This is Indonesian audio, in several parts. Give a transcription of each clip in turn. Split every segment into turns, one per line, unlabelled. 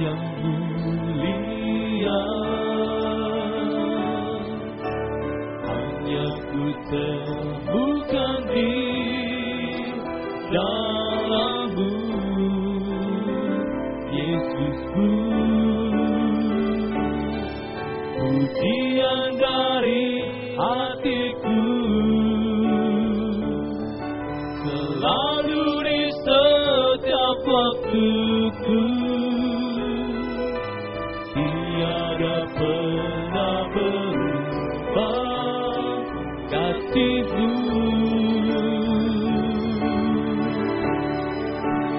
yang mulia, hanya ku temukan di dalam-Mu, Yesusku. Pujian dari hatiku selalu di setiap waktuku, tiada pernah berubah kasih-Mu.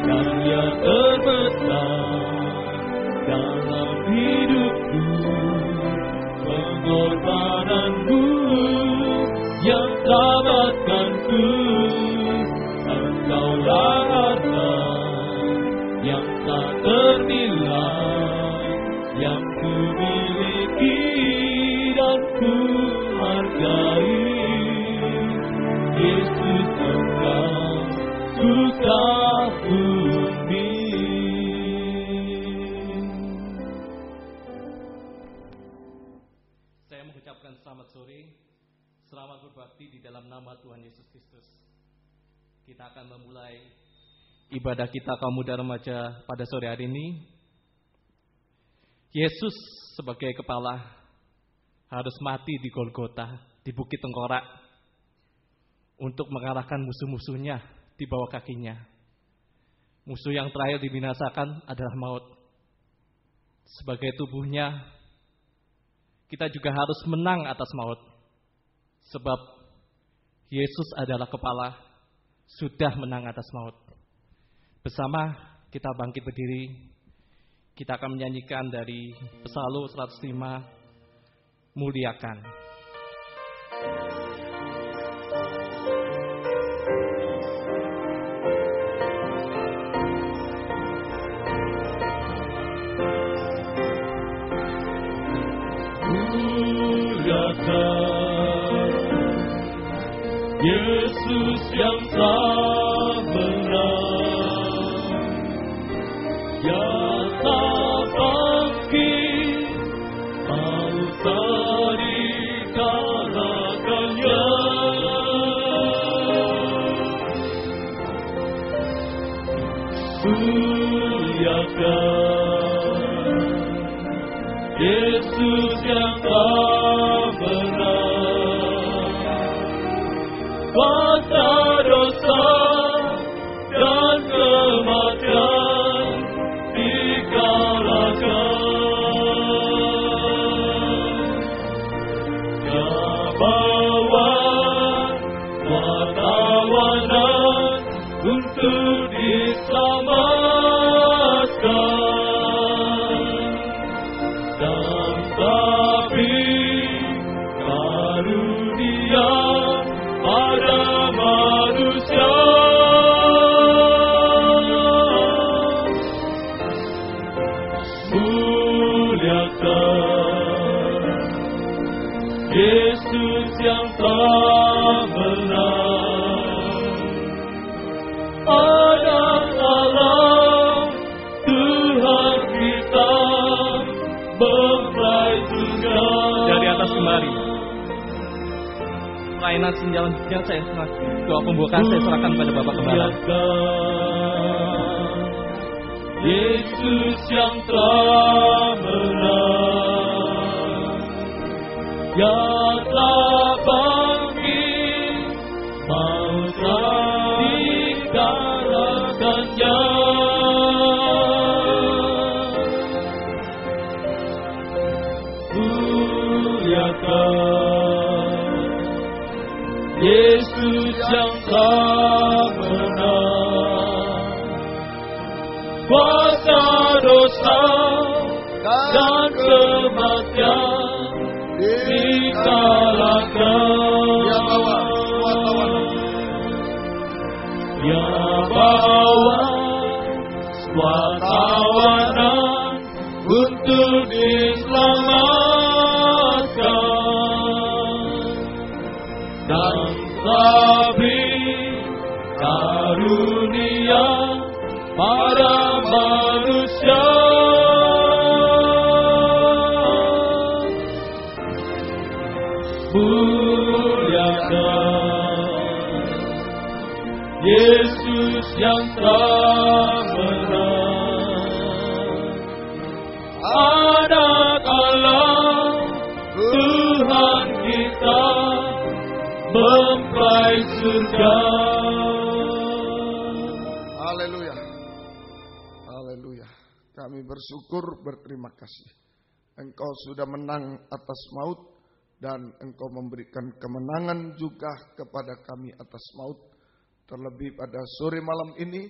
Karya terbesar dalam hidupku, pengorbanan-Mu yang selamatkanku. Engkaulah harta yang tak ternilai, yang ku miliki dan ku hargai. Yesus, Engkau Sukabumi.
Saya mengucapkan selamat sore, selamat berbakti di dalam nama Tuhan Yesus Kristus. Kita akan memulai ibadah kita kaum muda remaja pada sore hari ini. Yesus sebagai kepala harus mati di Golgota, di Bukit Tengkorak, untuk mengalahkan musuh-musuhnya di bawah kakinya. Musuh yang terakhir dibinasakan adalah maut. Sebagai tubuhnya, kita juga harus menang atas maut. Sebab Yesus adalah kepala, sudah menang atas maut. Bersama kita bangkit berdiri, kita akan menyanyikan dari Psalm 105, Muliakan.
Yesus yang telah menang, yang tak bangkit, maut tak dikalahkannya. Muliakan Yesus yang telah menang, kuasa dosa dan kematian dikalahkan. Dia bawa tawanan untuk diselamatkan, dan tapi karunia pada manusia. Muliakan Yesus yang telah menang. Anak Allah Tuhan kita mempelai surga.
Dari atas kembali, pelayanan sinjalan yang saya doa pembukaan saya serahkan pada Bapak Gembala.
Yesus yang telah menang, yang telah bangkit, maut tak dikalahkannya. Muliakan Yesus yang telah menang, kuasa dosa dan kematian dikalahkan. Dia bawa semua tawanan untuk diselamatkan, dan beri karunia pada manusia. menang. Ada Allah Tuhan kita mempelai surga.
Haleluya. Haleluya. Kami bersyukur, berterima kasih. Engkau sudah menang atas maut dan Engkau memberikan kemenangan juga kepada kami atas maut. Terlebih pada sore malam ini,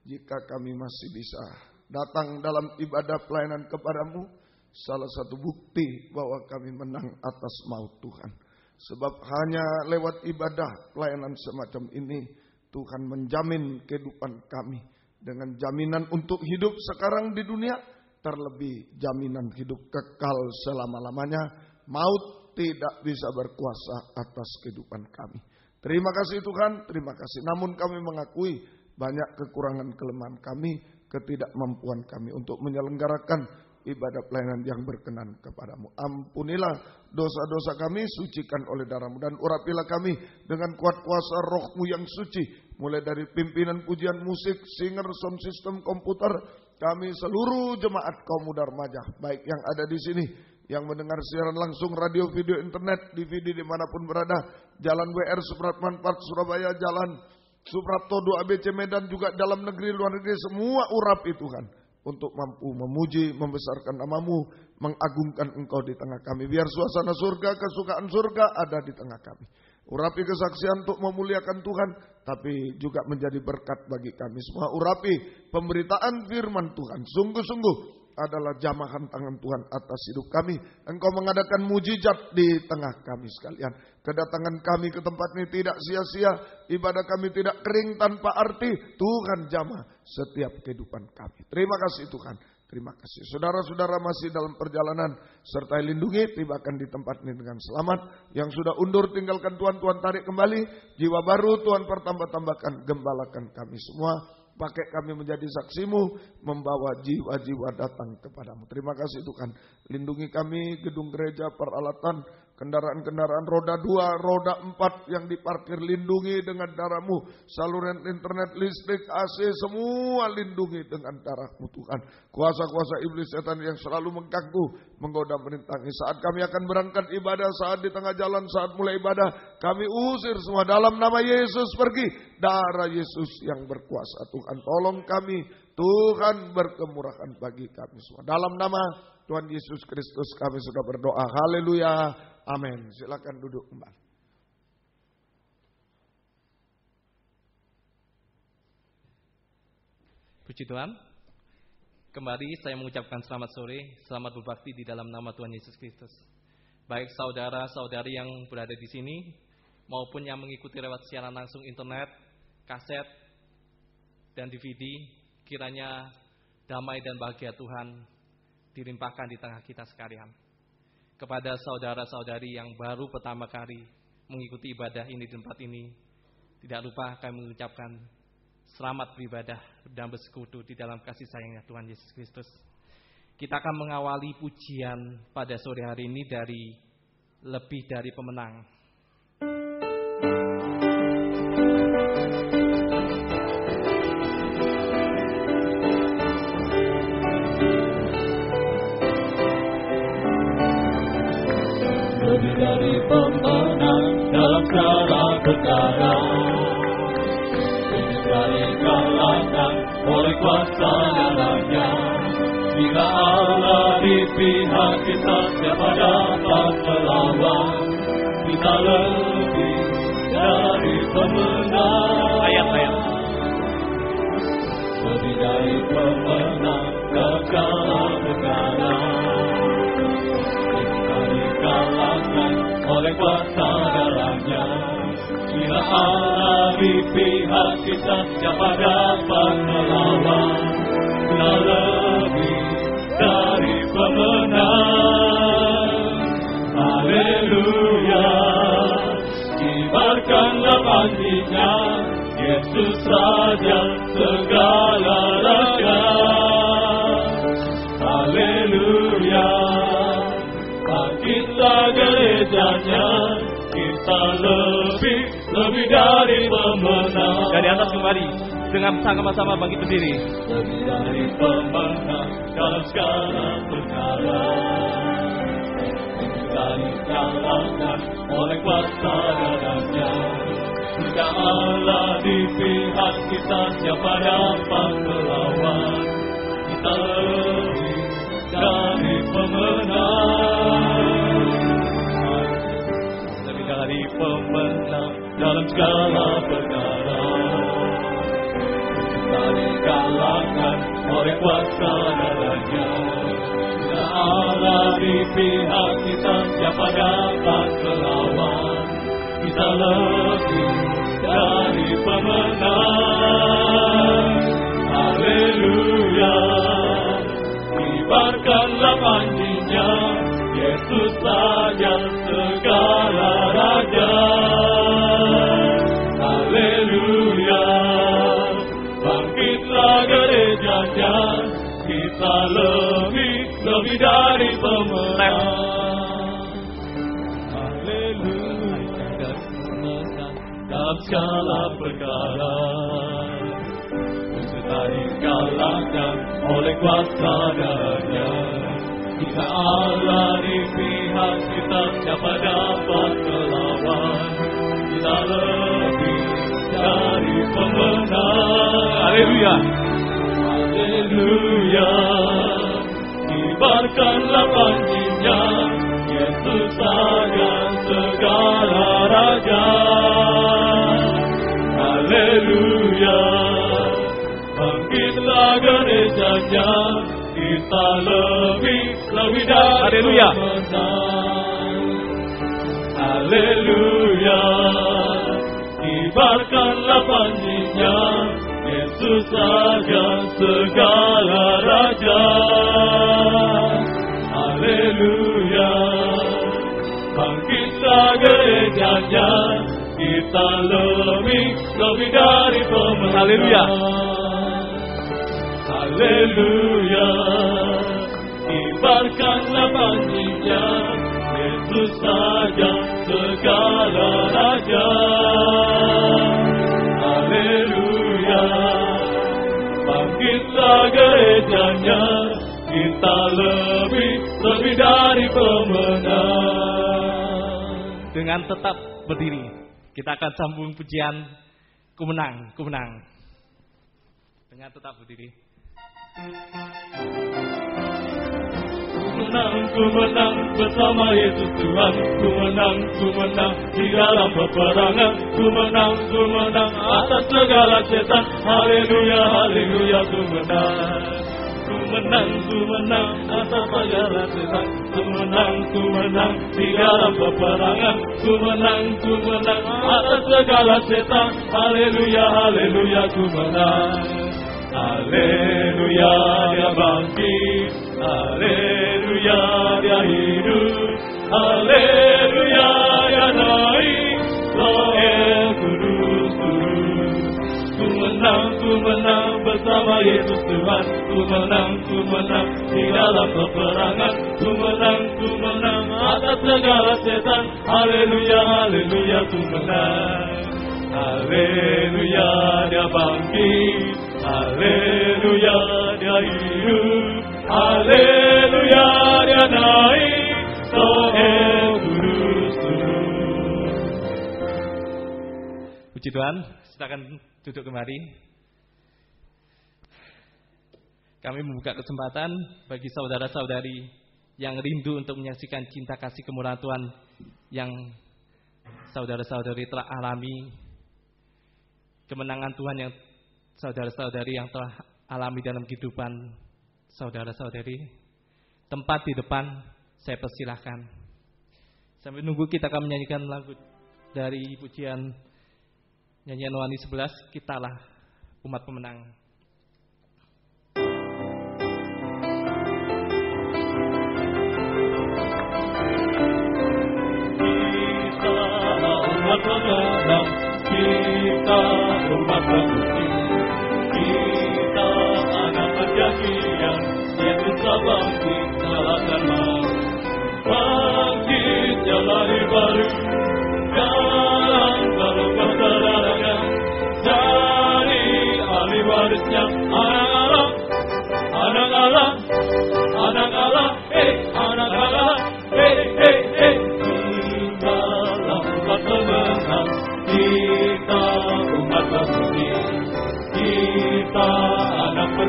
jika kami masih bisa datang dalam ibadah pelayanan kepadamu, salah satu bukti bahwa kami menang atas maut Tuhan. Sebab hanya lewat ibadah pelayanan semacam ini, Tuhan menjamin kehidupan kami. Dengan jaminan untuk hidup sekarang di dunia, terlebih jaminan hidup kekal selama-lamanya. Maut tidak bisa berkuasa atas kehidupan kami. Terima kasih Tuhan, terima kasih. Namun kami mengakui banyak kekurangan kelemahan kami, ketidakmampuan kami untuk menyelenggarakan ibadah pelayanan yang berkenan kepadamu. Ampunilah dosa-dosa kami, sucikan oleh darah-Mu, dan urapilah kami dengan kuat kuasa Roh-Mu yang suci. Mulai dari pimpinan pujian musik, singer, sound system, komputer, kami seluruh jemaat kaum muda remaja, baik yang ada di sini, yang mendengar siaran langsung, radio, video, internet, DVD dimanapun berada, Jalan WR Supratman Park Surabaya, Jalan Suprapto 2 ABC Medan, juga dalam negeri, luar negeri, semua urapi Tuhan, untuk mampu memuji, membesarkan nama-Mu, mengagungkan Engkau di tengah kami. Biar suasana surga, kesukaan surga ada di tengah kami. Urapi kesaksian untuk memuliakan Tuhan, tapi juga menjadi berkat bagi kami semua. Urapi pemberitaan firman Tuhan, sungguh-sungguh adalah jamahan tangan Tuhan atas hidup kami. Engkau mengadakan mujizat di tengah kami sekalian. Kedatangan kami ke tempat ini tidak sia-sia, ibadah kami tidak kering tanpa arti. Tuhan jamah setiap kehidupan kami. Terima kasih Tuhan, terima kasih. Saudara-saudara masih dalam perjalanan, sertai lindungi, tibakan di tempat ini dengan selamat. Yang sudah undur tinggalkan Tuhan, Tuhan tarik kembali. Jiwa baru Tuhan pertambah-tambahkan, gembalakan kami semua. Pakai kami menjadi saksi-Mu, membawa jiwa-jiwa datang kepadamu. Terima kasih Tuhan. Lindungi kami, gedung gereja, peralatan, kendaraan-kendaraan roda 2, roda 4 yang diparkir, lindungi dengan darah-Mu. Saluran internet, listrik, AC, semua lindungi dengan darah-Mu Tuhan. Kuasa-kuasa iblis setan yang selalu mengganggu, menggoda, merintangi. Saat kami akan berangkat ibadah, saat di tengah jalan, saat mulai ibadah, kami usir semua dalam nama Yesus. Pergi. Darah Yesus yang berkuasa Tuhan, tolong kami. Tuhan berkemurahan bagi kami semua. Dalam nama Tuhan Yesus Kristus kami sudah berdoa. Haleluya. Amin. Silakan duduk kembali.
Puji Tuhan. Kembali saya mengucapkan selamat sore, selamat berbakti di dalam nama Tuhan Yesus Kristus. Baik saudara-saudari yang berada di sini, maupun yang mengikuti lewat siaran langsung internet, kaset, dan DVD, kiranya damai dan bahagia Tuhan dilimpahkan di tengah kita sekalian. Kepada saudara-saudari yang baru pertama kali mengikuti ibadah ini di tempat ini, tidak lupa kami mengucapkan selamat beribadah dan bersekutu di dalam kasih sayangnya Tuhan Yesus Kristus. Kita akan mengawali pujian pada sore hari ini dari Lebih Dari Pemenang.
Lebih dari pemenang dalam segala perkara, lebih dari kalahkan oleh kuasa darahnya. Bila Allah di pihak kita, siapa dapat melawan? Kita lebih dari pemenang. Ayat-ayat. Lebih dari pemenang dalam segala perkara, kalahkan oleh kuasa darahnya. Bila Allah di pihak kita, siapa dapat melawan? Kita lebih dari pemenang. Haleluya. Kibarkanlah panjinya, Yesus Raja segala raja. Haleluya. Kita gerejanya, kita lebih dari pemenang.
Dari atas kembali. dengan sama-sama bangkit berdiri.
Lebih dari pemenang dalam segala perkara, kita dikalahkan oleh kuasa darahnya. Jika Allah di pihak kita, siapa dapat melawan? Kita lebih dari pemenang, lebih dari pemenang dalam segala perkara. Kita dikalahkan oleh kuasa darahnya. Jika Allah di pihak kita, siapa dapat melawan? Kita lebih dari pemenang. Haleluya. Kibarkanlah panjinya, Yesus saja segala raja. Haleluya. Bangkitlah gerejanya, kita lebih dari pemenang. Haleluya. Dalam segala perkara, kita dikalahkan oleh kuasa darahnya. Jika Allah di pihak kita, siapa dapat melawan? Kita lebih dari pemenang.
Haleluya.
Haleluya. Kibarkanlah panjinya, Yesus saja segala raja. Haleluya. Bangkitlah gerejanya, kita lebih dari pemenang. Haleluya. Kibarkanlah panjinya, Yesus saja segala raja. Haleluya. Bangkitlah gerejanya, kita lebih dari pemenang.
Haleluya.
Haleluya. Kibarkanlah panjinya, Yesus saja segala raja. Haleluya. Bangkitlah gerejanya, kita lebih dari pemenang.
Dengan tetap berdiri, kita akan sambung pujian Ku Menang, Ku Menang. Dengan tetap berdiri.
Ku menang bersama Yesus Tuhan. Ku menang di dalam peperangan. Ku menang atas segala setan. Haleluya, haleluya, ku menang. Ku menang atas segala setan. Ku menang di dalam peperangan. Ku menang atas segala setan. Haleluya, haleluya, ku menang. Haleluya, dia bangkit. Haleluya, dia hidup. Haleluya, dia naik. Loel kudus. Ku menang bersama Yesus Tuhan. Ku menang di dalam peperangan. Ku menang atas segala setan. Haleluya, haleluya, ku menang. Haleluya, dia bangkit. Haleluya, dia hidup. Haleluya, dia naik. Loel kudus.
Puji Tuhan, silakan duduk kembali. Kami membuka kesempatan bagi saudara-saudari yang rindu untuk menyaksikan cinta kasih kemurahan Tuhan yang saudara-saudari telah alami, kemenangan Tuhan yang saudara-saudari yang telah alami dalam kehidupan saudara-saudari. Tempat di depan saya persilahkan. Sambil nunggu kita akan menyanyikan lagu dari pujian nyanyian Rohani 11, Kitalah Umat Pemenang.
Pemenang, kita umat pemutih, kita anak perjanjian, Yesus bangkit kalahkan maut, bangkit jalani baru, dalam perjalanan dari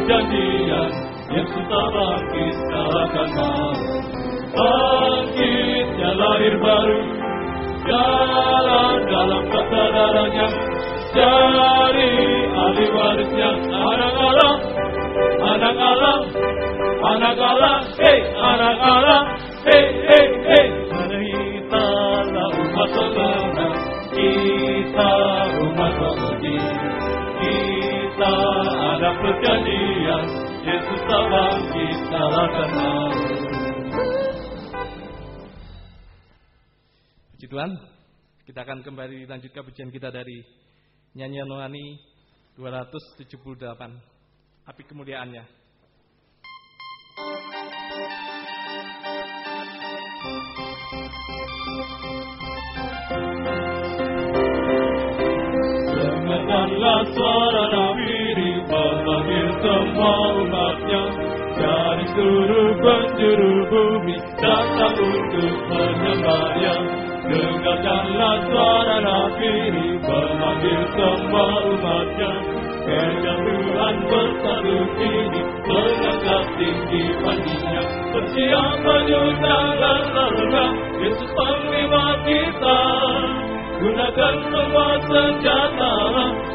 perjanjian, Yesus tak bangkit kalahkan maut. Bangkitnya lahir baru, jalan dalam kesadarannya, jadi ahli warisnya anak Allah, anak Allah, anak Allah, anak Allah, Kita umat pemenang, kita umat pemuji, kita anak perjanjian, Yesus tak bangkit kalahkan maut.
Puji Tuhan, kita akan kembali lanjutkan pujian kita dari nyanyian rohani 278, Api Kemuliaannya.
Dengarkanlah suara Nabi memanggil semua umatnya, dari seluruh penjuru bumi datang untuk menyembahnya. Dengarkanlah suara Nabi memanggil semua umatnya, kejatuhan bersatu kini mengangkat tinggi pandinya. Bersiap maju tangan larutnya, Yesus panglima kita. Gunakan semua senjata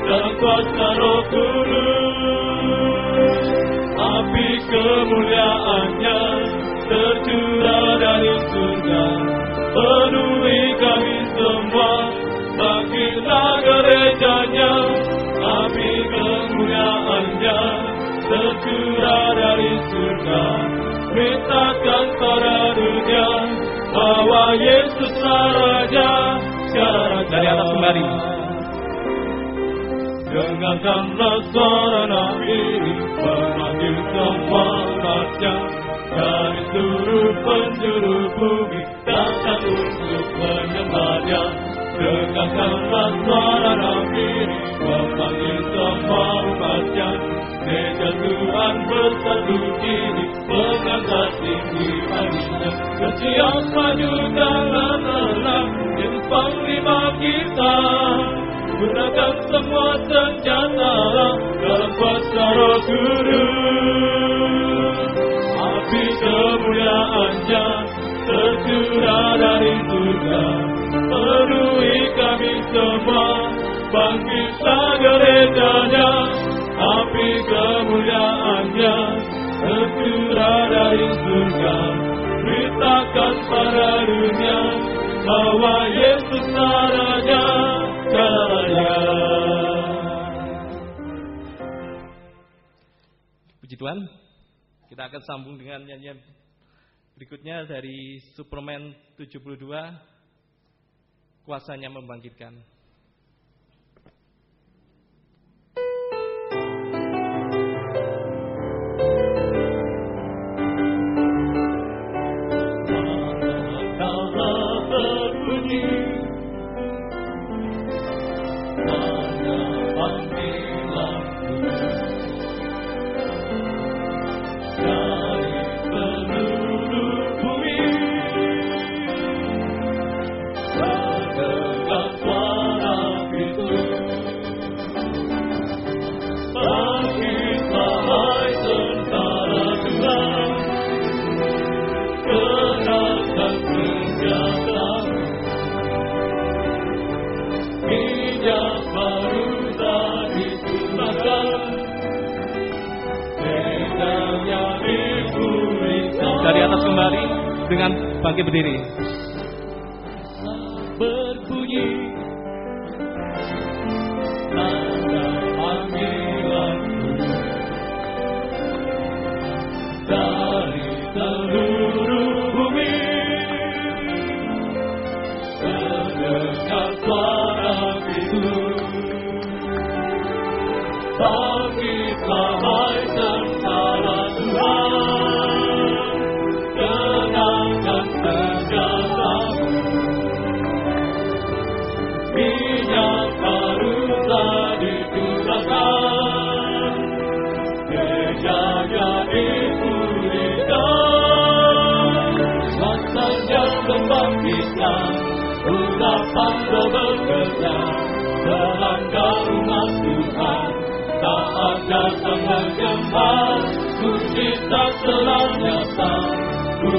dalam kuasa Roh Kudus. Api kemuliaannya tercurah dari surga, penuhi kami semua, bangkitlah gerejanya. Api kemuliaannya tercurah dari surga, beritakan pada dunia bahwa Yesuslah Raja.
Dari atas kembali.
Dengarkanlah suara Nabi memanggil semua umatnya, dari seluruh penjuru bumi datang untuk menyembahnya. Dengarkanlah suara Nabi memanggil semua umatnya, meja Tuhan bersatu kini mengangkat tinggi pandinya. Bersiap maju dalam terang, Yesus panglima kita. Gunakan semua senjata dalam kuasa Roh Kudus. Api kemuliaannya tercurah dari surga, penuhi kami semua, bangkitlah gerejanya. Api kemuliaannya tercurah dari surga, beritakan pada dunia bahwa Yesuslah Raja.
Puji Tuhan, kita akan sambung dengan nyanyian berikutnya dari Superman 72, Kuasanya Membangkitkan. Dari atas kembali dengan bangkit berdiri.
Berbunyi tanda panggilanku dari seluruh bumi, mendengar suara itu. Bangkitlah hai tentara Tuhan, tenangkan senjata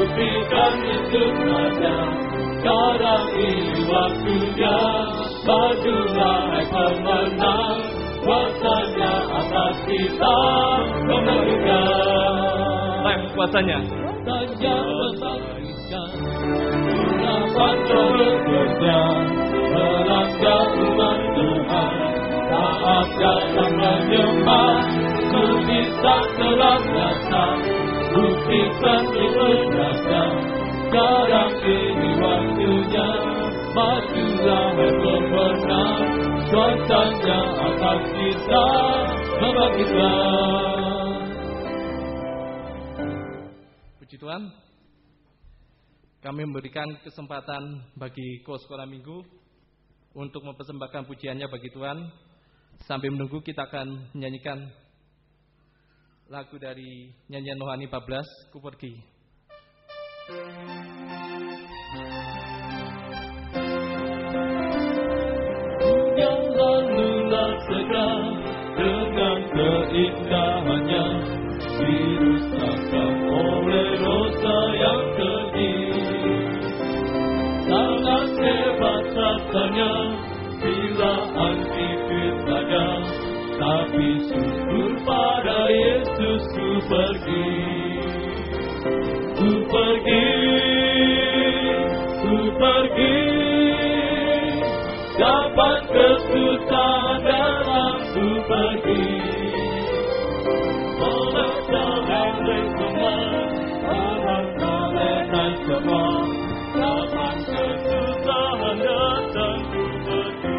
buktikan Yesus ada. Sekarang ini waktunya, majulah hai pemenang, kuasanya atas kita memberikan.
Baik, kuasanya.
Kuasanya memberikan, urapan roh bekerja, melangkah umat Tuhan, taat dalam menyembah, tulisan telah nyata, buktikan Yesus ada. Sekarang ini waktunya, majulah hai pemenang, kuasanya atas kita membangkitkan.
Puji Tuhan, kami memberikan kesempatan bagi Sekolah Minggu untuk mempersembahkan pujiannya bagi Tuhan. Sambil menunggu, kita akan menyanyikan lagu dari nyanyian Rohani 14, Ku Pergi.
Yang lalulah segera dengan keindahannya, dirusakan oleh dosa yang keji. Sangat hebat rasanya bila angkit saja, tapi syukur pada Yesus ku pergi. Ku pergi, ku pergi, dapat kesusahan dalam ku pergi. Oleh jalan semua, oleh jalan semua, dapat kesusahan datang ku pergi.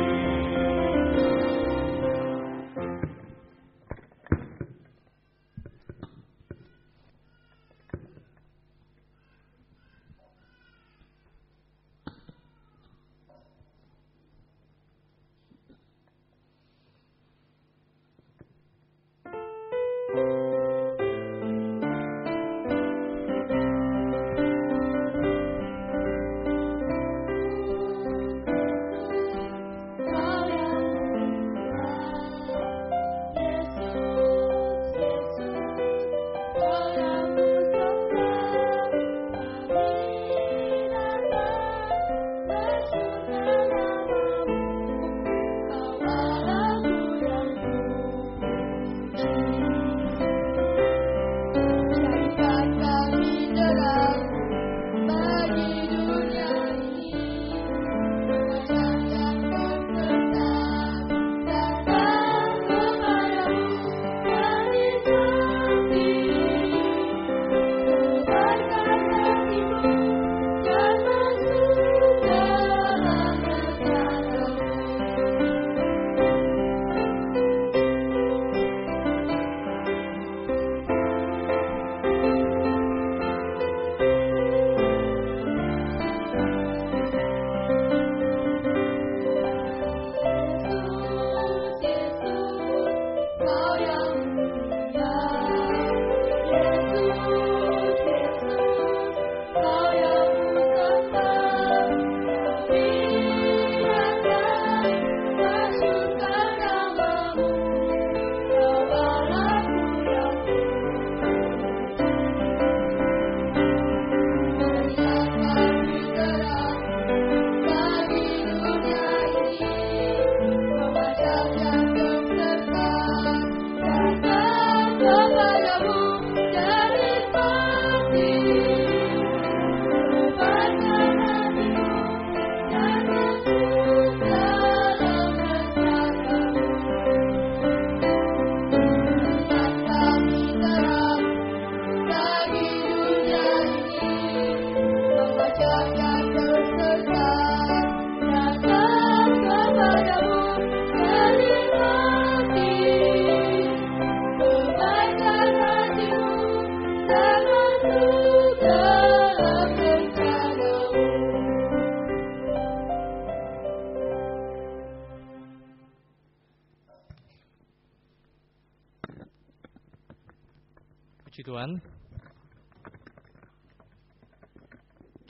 Puji Tuhan.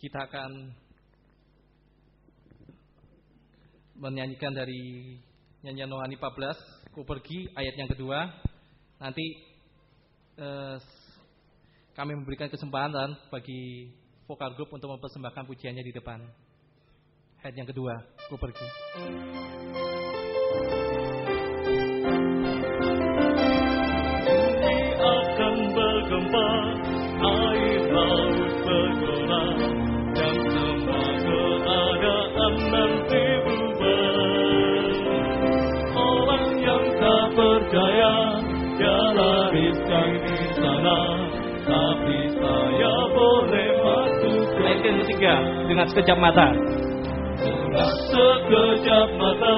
Kita akan menyanyikan dari nyanyian Rohani 14, Ku Pergi, ayat yang kedua. Nanti kami memberikan kesempatan bagi vokal grup untuk mempersembahkan pujiannya di depan. Head yang kedua, Ku Pergi.
Akan bergempar, air laut bergolak, dan semua keadaan nanti berubah. Orang yang tak percaya, dia lariskan di sana, tapi saya boleh masuk.
Ayat yang ketiga, dengan sekejap mata.
Sekejap mata,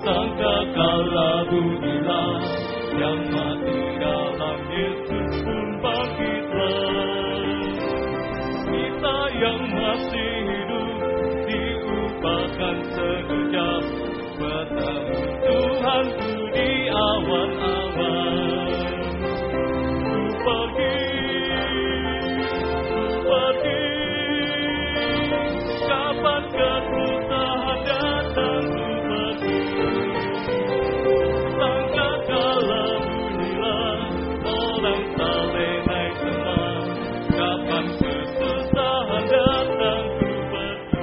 sangkakala bunyilah, yang mati dalam Yesus pun bangkitlah. Kita yang masih hidup diubahkan sekejap, bertemu Tuhanku di awan-awan. Ku pergi, kapan kesusahan datang, ku pergi. Sangkakala bunyilah, orang saleh naik semua, kapan kesusahan datang, ku pergi.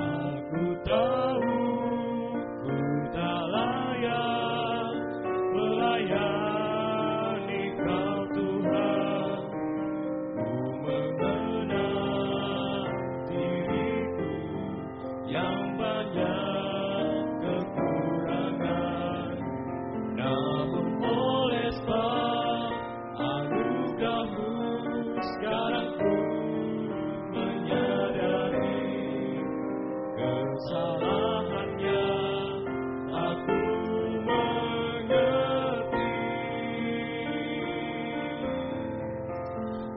Aku tahu ku tak layak melayani Kau Tuhan. Ku mengenal diriku yang banyak kekurangan, namun oleh sebab anugerah-Mu sekarang ku menyadari kesalahannya, aku mengerti.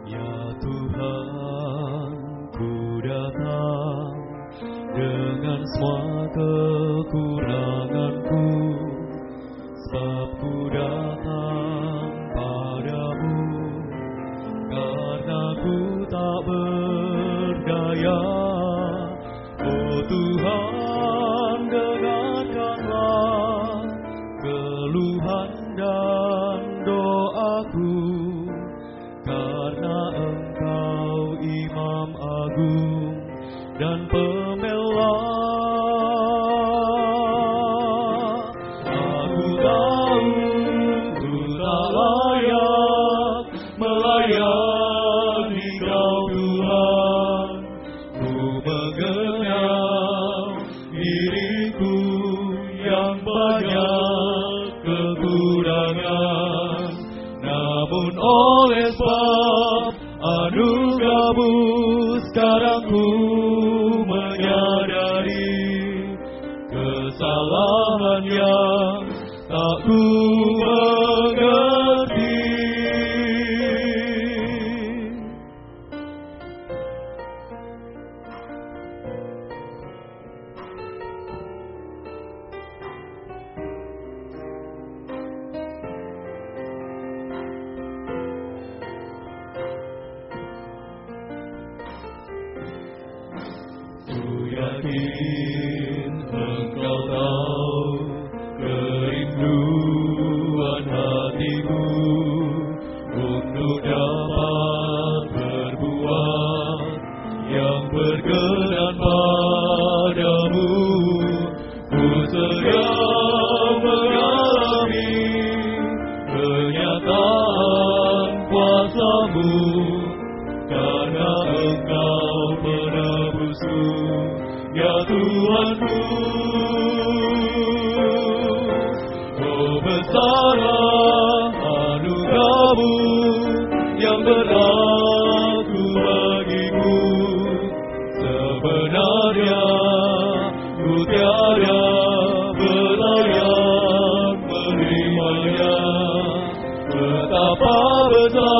Ya Tuhan, ku datang dengan semua kekuranganku, sebab ku datang padamu karena ku tak berdaya. Oh Tuhan, dengarkanlah keluhan dan doaku, karena Engkau Imam Agung dan Pembela. Aku tahu ku tak layak melayani Kau Tuhan. Ku mengenal diriku yang banyak kekurangan, namun oleh sebab anugerah-Mu sekarang ku menyadari kesalahan yang tak ku mengerti. Ku yakin Engkau tahu kerinduan hatiku untuk dapat berbuat yang berkenan padamu. Ku sedang mengalami kenyataan kuasa-Mu, karena Engkau penebusku, ya Tuhanku. Oh besarlah anugerah-Mu yang berlaku bagiku. Sebenarnya ku tiada berlayak menerimanya. Betapa besar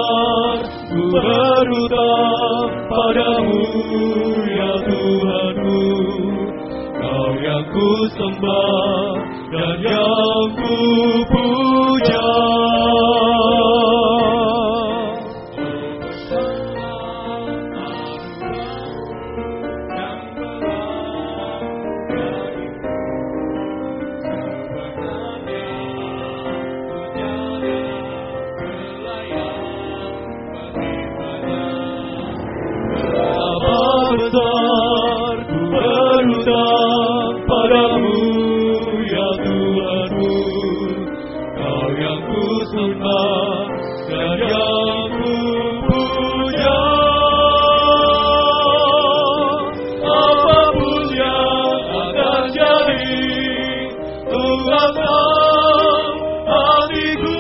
berhutang padamu ya Tuhanku. Kau yang ku sembah dan yang ku puja. Ku berhutang padamu ya Tuhanku. Kau yang ku sembah dan yang ku puja. Apapun yang akan jadi, Tuhan tahu hatiku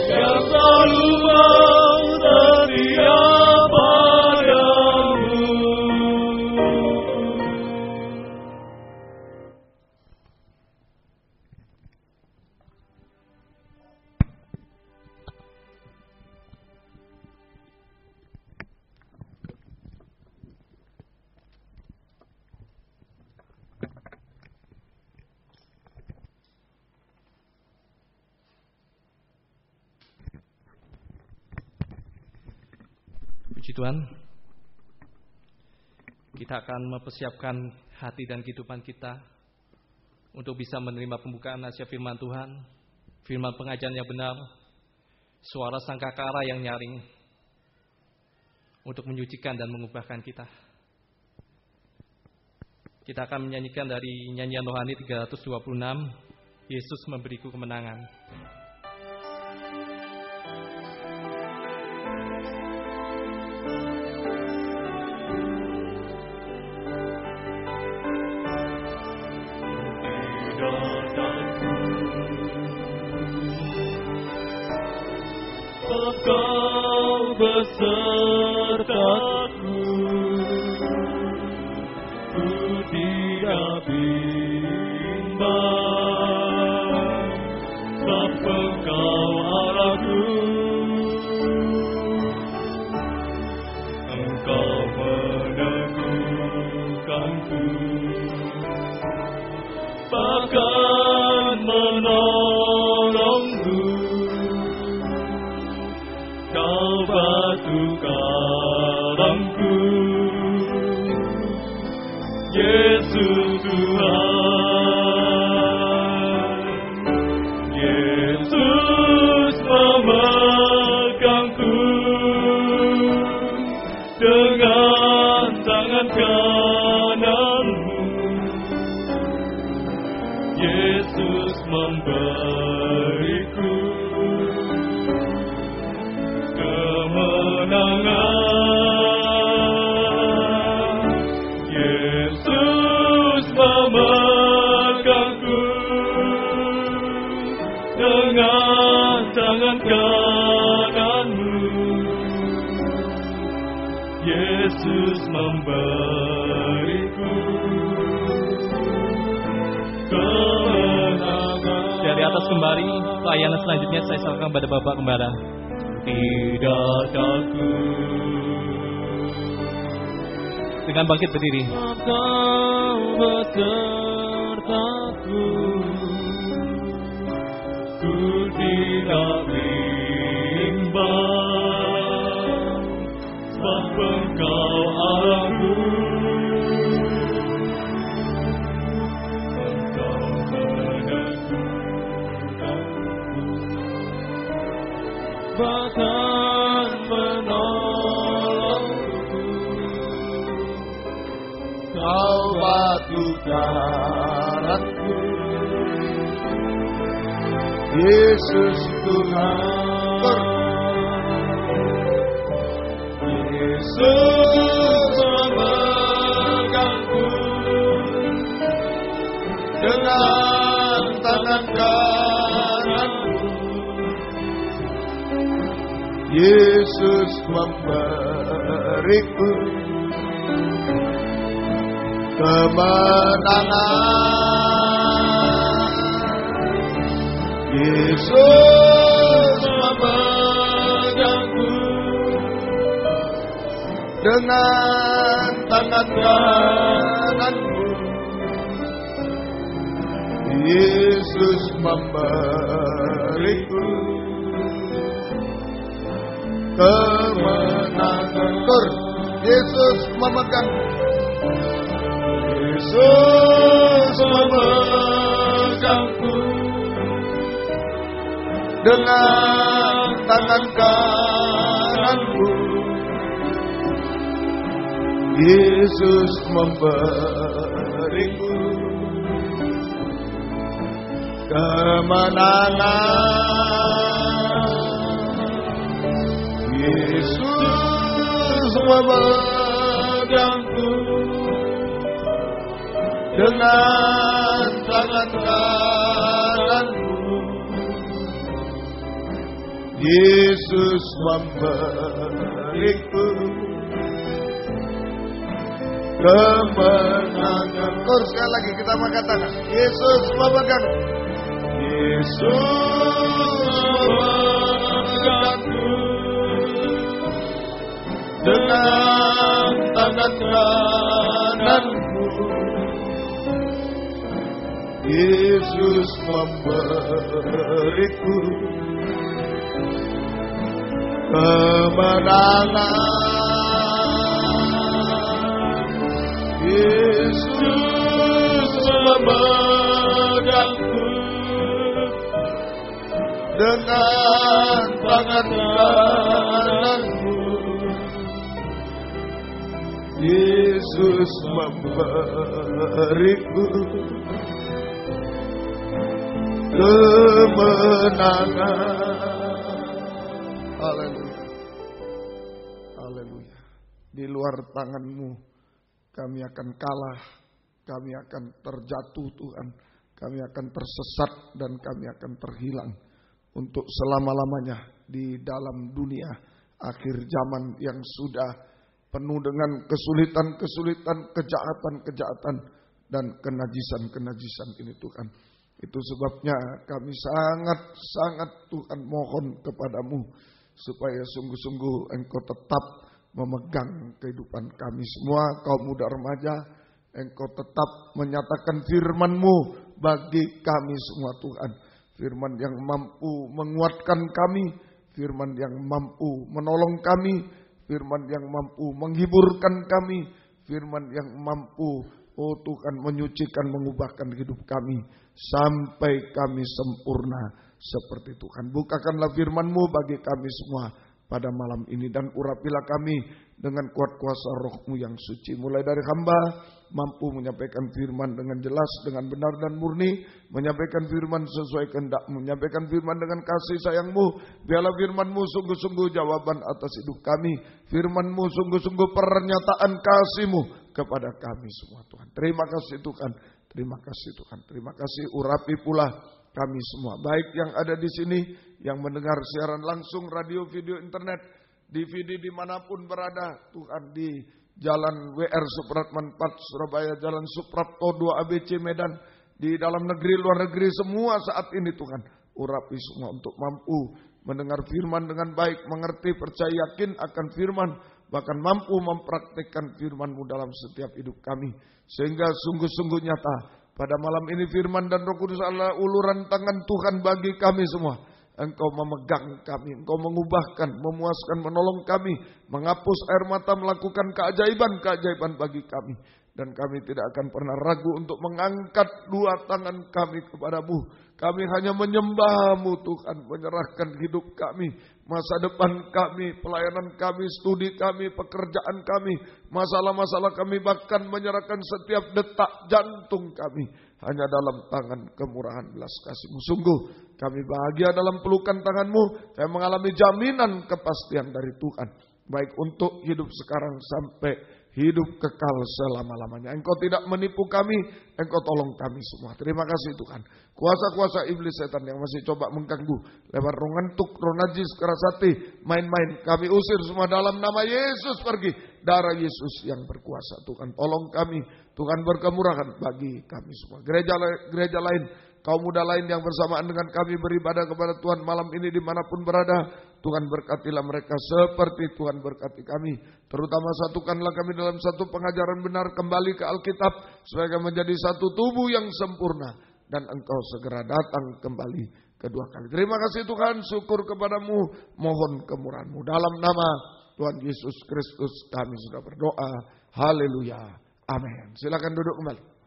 yang selalu setia padamu.
Puji Tuhan, kita akan mempersiapkan hati dan kehidupan kita untuk bisa menerima pembukaan nasihat firman Tuhan, firman pengajaran yang benar, suara sangkakala yang nyaring untuk menyucikan dan mengubahkan kita. Kita akan menyanyikan dari nyanyian rohani 326, Yesus memberiku kemenangan.
Engkau besertaku, ku tidak bimbang, sampai Engkau arahku. Engkau meneguhkanku, bahkan menolongku. Kau batu karangku, Yesus Tuhan. Yesus memegangku dengan tangan kananmu. Yesus memberiku kemenangan. Yesus memegangku dengan tangan kananmu. Yesus memberiku kemenangan.
Dari atas kembali, pelayanan selanjutnya saya serahkan pada Bapak Gembala.
Tidak takut.
Dengan bangkit berdiri.
Engkau besertaku, ku tidak bimbang, sebab Engkau arahku. Engkau meneguhkanku, bahkan menolongku. Kau batu karangku, Yesus Tuhan. Yesus memegangku dengan tangan kananmu.
Yesus memberiku kemenangan. Yesus memegangku dengan tangan kananmu. Yesus memberiku kemenangan. Yesus memegang. Yesus memegangku dengan tangan kananmu. Yesus memberiku kemenangan. Yesus memegangku dengan tangan kananmu. Yesus memberiku kemenangan. Sekali lagi kita angkat tangan. Yesus memegang. Yesus memegangku dengan tangan kananmu. Yesus memberiku kemenangan. Yesus memegangku dengan tangan kananmu. Yesus memberiku kemenangan. Haleluya. Haleluya. Di luar tangan-Mu kami akan kalah, kami akan terjatuh Tuhan, kami akan tersesat dan kami akan terhilang untuk selama-lamanya di dalam dunia akhir zaman yang sudah penuh dengan kesulitan-kesulitan, kejahatan-kejahatan dan kenajisan-kenajisan ini Tuhan. Itu sebabnya kami sangat-sangat Tuhan mohon kepadamu supaya sungguh-sungguh Engkau tetap memegang kehidupan kami semua, kaum muda remaja. Engkau tetap menyatakan firman-Mu bagi kami semua Tuhan. Firman yang mampu menguatkan kami, firman yang mampu menolong kami, firman yang mampu menghiburkan kami, firman yang mampu, oh Tuhan, menyucikan, mengubahkan hidup kami sampai kami sempurna seperti Tuhan. Bukakanlah firman-Mu bagi kami semua pada malam ini dan urapilah kami dengan kuat kuasa Roh-Mu yang suci. Mulai dari hamba mampu menyampaikan firman dengan jelas, dengan benar dan murni, menyampaikan firman sesuai kehendak-Mu, menyampaikan firman dengan kasih sayang-Mu. Biarlah firman-Mu sungguh-sungguh jawaban atas hidup kami. Firman-Mu sungguh-sungguh pernyataan kasih-Mu kepada kami semua Tuhan. Terima kasih Tuhan. Terima kasih Tuhan. Terima kasih, urapi pula kami semua. Baik yang ada di sini, yang mendengar siaran langsung, radio, video, internet, DVD dimanapun berada. Tuhan, di Jalan WR Supratman 4 Surabaya, Jalan Suprapto 2 ABC Medan, di dalam negeri, luar negeri, semua saat ini Tuhan. Urapi semua untuk mampu mendengar firman dengan baik, mengerti, percaya, yakin akan firman, bahkan mampu mempraktikkan firman-Mu dalam setiap hidup kami. Sehingga sungguh-sungguh nyata pada malam ini firman dan Roh Kudus adalah uluran tangan Tuhan bagi kami semua. Engkau memegang kami, Engkau mengubahkan, memuaskan, menolong kami, menghapus air mata, melakukan keajaiban-keajaiban bagi kami. Dan kami tidak akan pernah ragu untuk mengangkat dua tangan kami kepadamu. Kami hanya menyembah-Mu Tuhan, menyerahkan hidup kami, masa depan kami, pelayanan kami, studi kami, pekerjaan kami, masalah-masalah kami, bahkan menyerahkan setiap detak jantung kami hanya dalam tangan kemurahan belas kasih-Mu. Sungguh kami bahagia dalam pelukan tangan-Mu. Saya mengalami jaminan kepastian dari Tuhan, baik untuk hidup sekarang sampai hidup kekal selama-lamanya. Engkau tidak menipu kami, Engkau tolong kami semua. Terima kasih Tuhan. Kuasa-kuasa iblis setan yang masih coba mengganggu lewat roh ngantuk, roh najis, keras hati, main-main, kami usir semua dalam nama Yesus. Pergi, darah Yesus yang berkuasa. Tuhan tolong kami, Tuhan berkemurahan bagi kami semua. Gereja lain kaum muda lain yang bersamaan dengan kami beribadah kepada Tuhan malam ini dimanapun berada. Tuhan berkatilah mereka seperti Tuhan berkati kami. Terutama satukanlah kami dalam satu pengajaran benar kembali ke Alkitab. Supaya menjadi satu tubuh yang sempurna. Dan Engkau segera datang kembali kedua kali. Terima kasih Tuhan, syukur kepadamu, mohon kemurahan-Mu. Dalam nama Tuhan Yesus Kristus kami sudah berdoa. Haleluya. Amin. Silakan duduk kembali.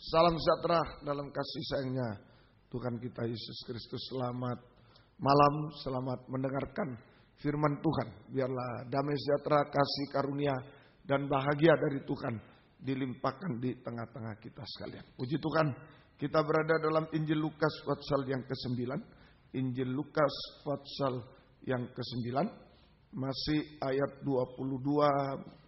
Salam sejahtera dalam kasih sayangnya Tuhan kita Yesus Kristus. Selamat malam, selamat mendengarkan firman Tuhan. Biarlah damai sejahtera, kasih karunia dan bahagia dari Tuhan dilimpahkan di tengah-tengah kita sekalian. Puji Tuhan, kita berada dalam Injil Lukas pasal yang ke-9. Injil Lukas pasal yang ke-9 masih ayat 22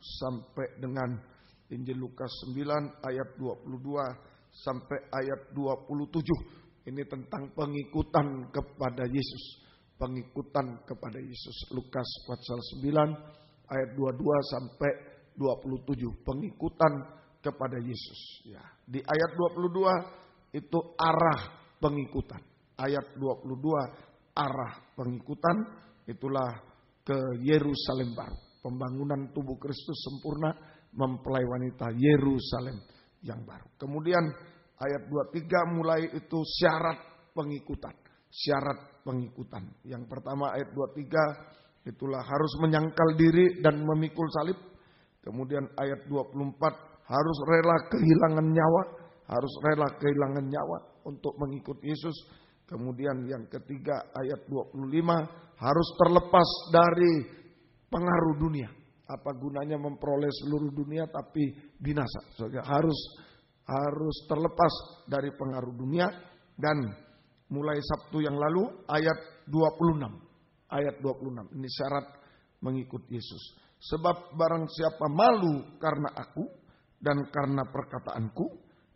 sampai dengan Injil Lukas 9 ayat 22 sampai ayat 27. Ini tentang pengikutan kepada Yesus. Pengikutan kepada Yesus. Lukas pasal 9 ayat 22 sampai 27. Pengikutan kepada Yesus. Ya. Di ayat 22 itu arah pengikutan. Ayat 22 arah pengikutan itulah ke Yerusalem baru. Pembangunan tubuh Kristus sempurna mempelai wanita Yerusalem yang baru. Kemudian ayat 23 mulai itu syarat pengikutan. Syarat pengikutan. Yang pertama ayat 23 itulah harus menyangkal diri dan memikul salib. Kemudian ayat 24 harus rela kehilangan nyawa. Harus rela kehilangan nyawa untuk mengikut Yesus. Kemudian yang ketiga ayat 25 harus terlepas dari pengaruh dunia. Apa gunanya memperoleh seluruh dunia tapi binasa. Harus terlepas dari pengaruh dunia. Dan mulai Sabtu yang lalu ayat 26. Ayat 26. Ini syarat mengikut Yesus. Sebab barang siapa malu karena aku dan karena perkataanku,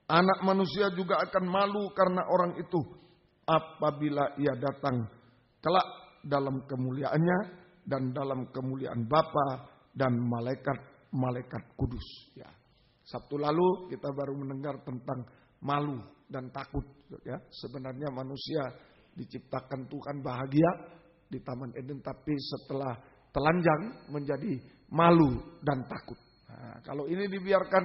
anak manusia juga akan malu karena orang itu apabila ia datang kelak dalam kemuliaannya dan dalam kemuliaan Bapa dan malaikat-malaikat kudus. Ya. Sabtu lalu kita baru mendengar tentang malu dan takut. Ya. Sebenarnya manusia diciptakan Tuhan bahagia di Taman Eden, tapi setelah telanjang menjadi malu dan takut. Nah, kalau ini dibiarkan,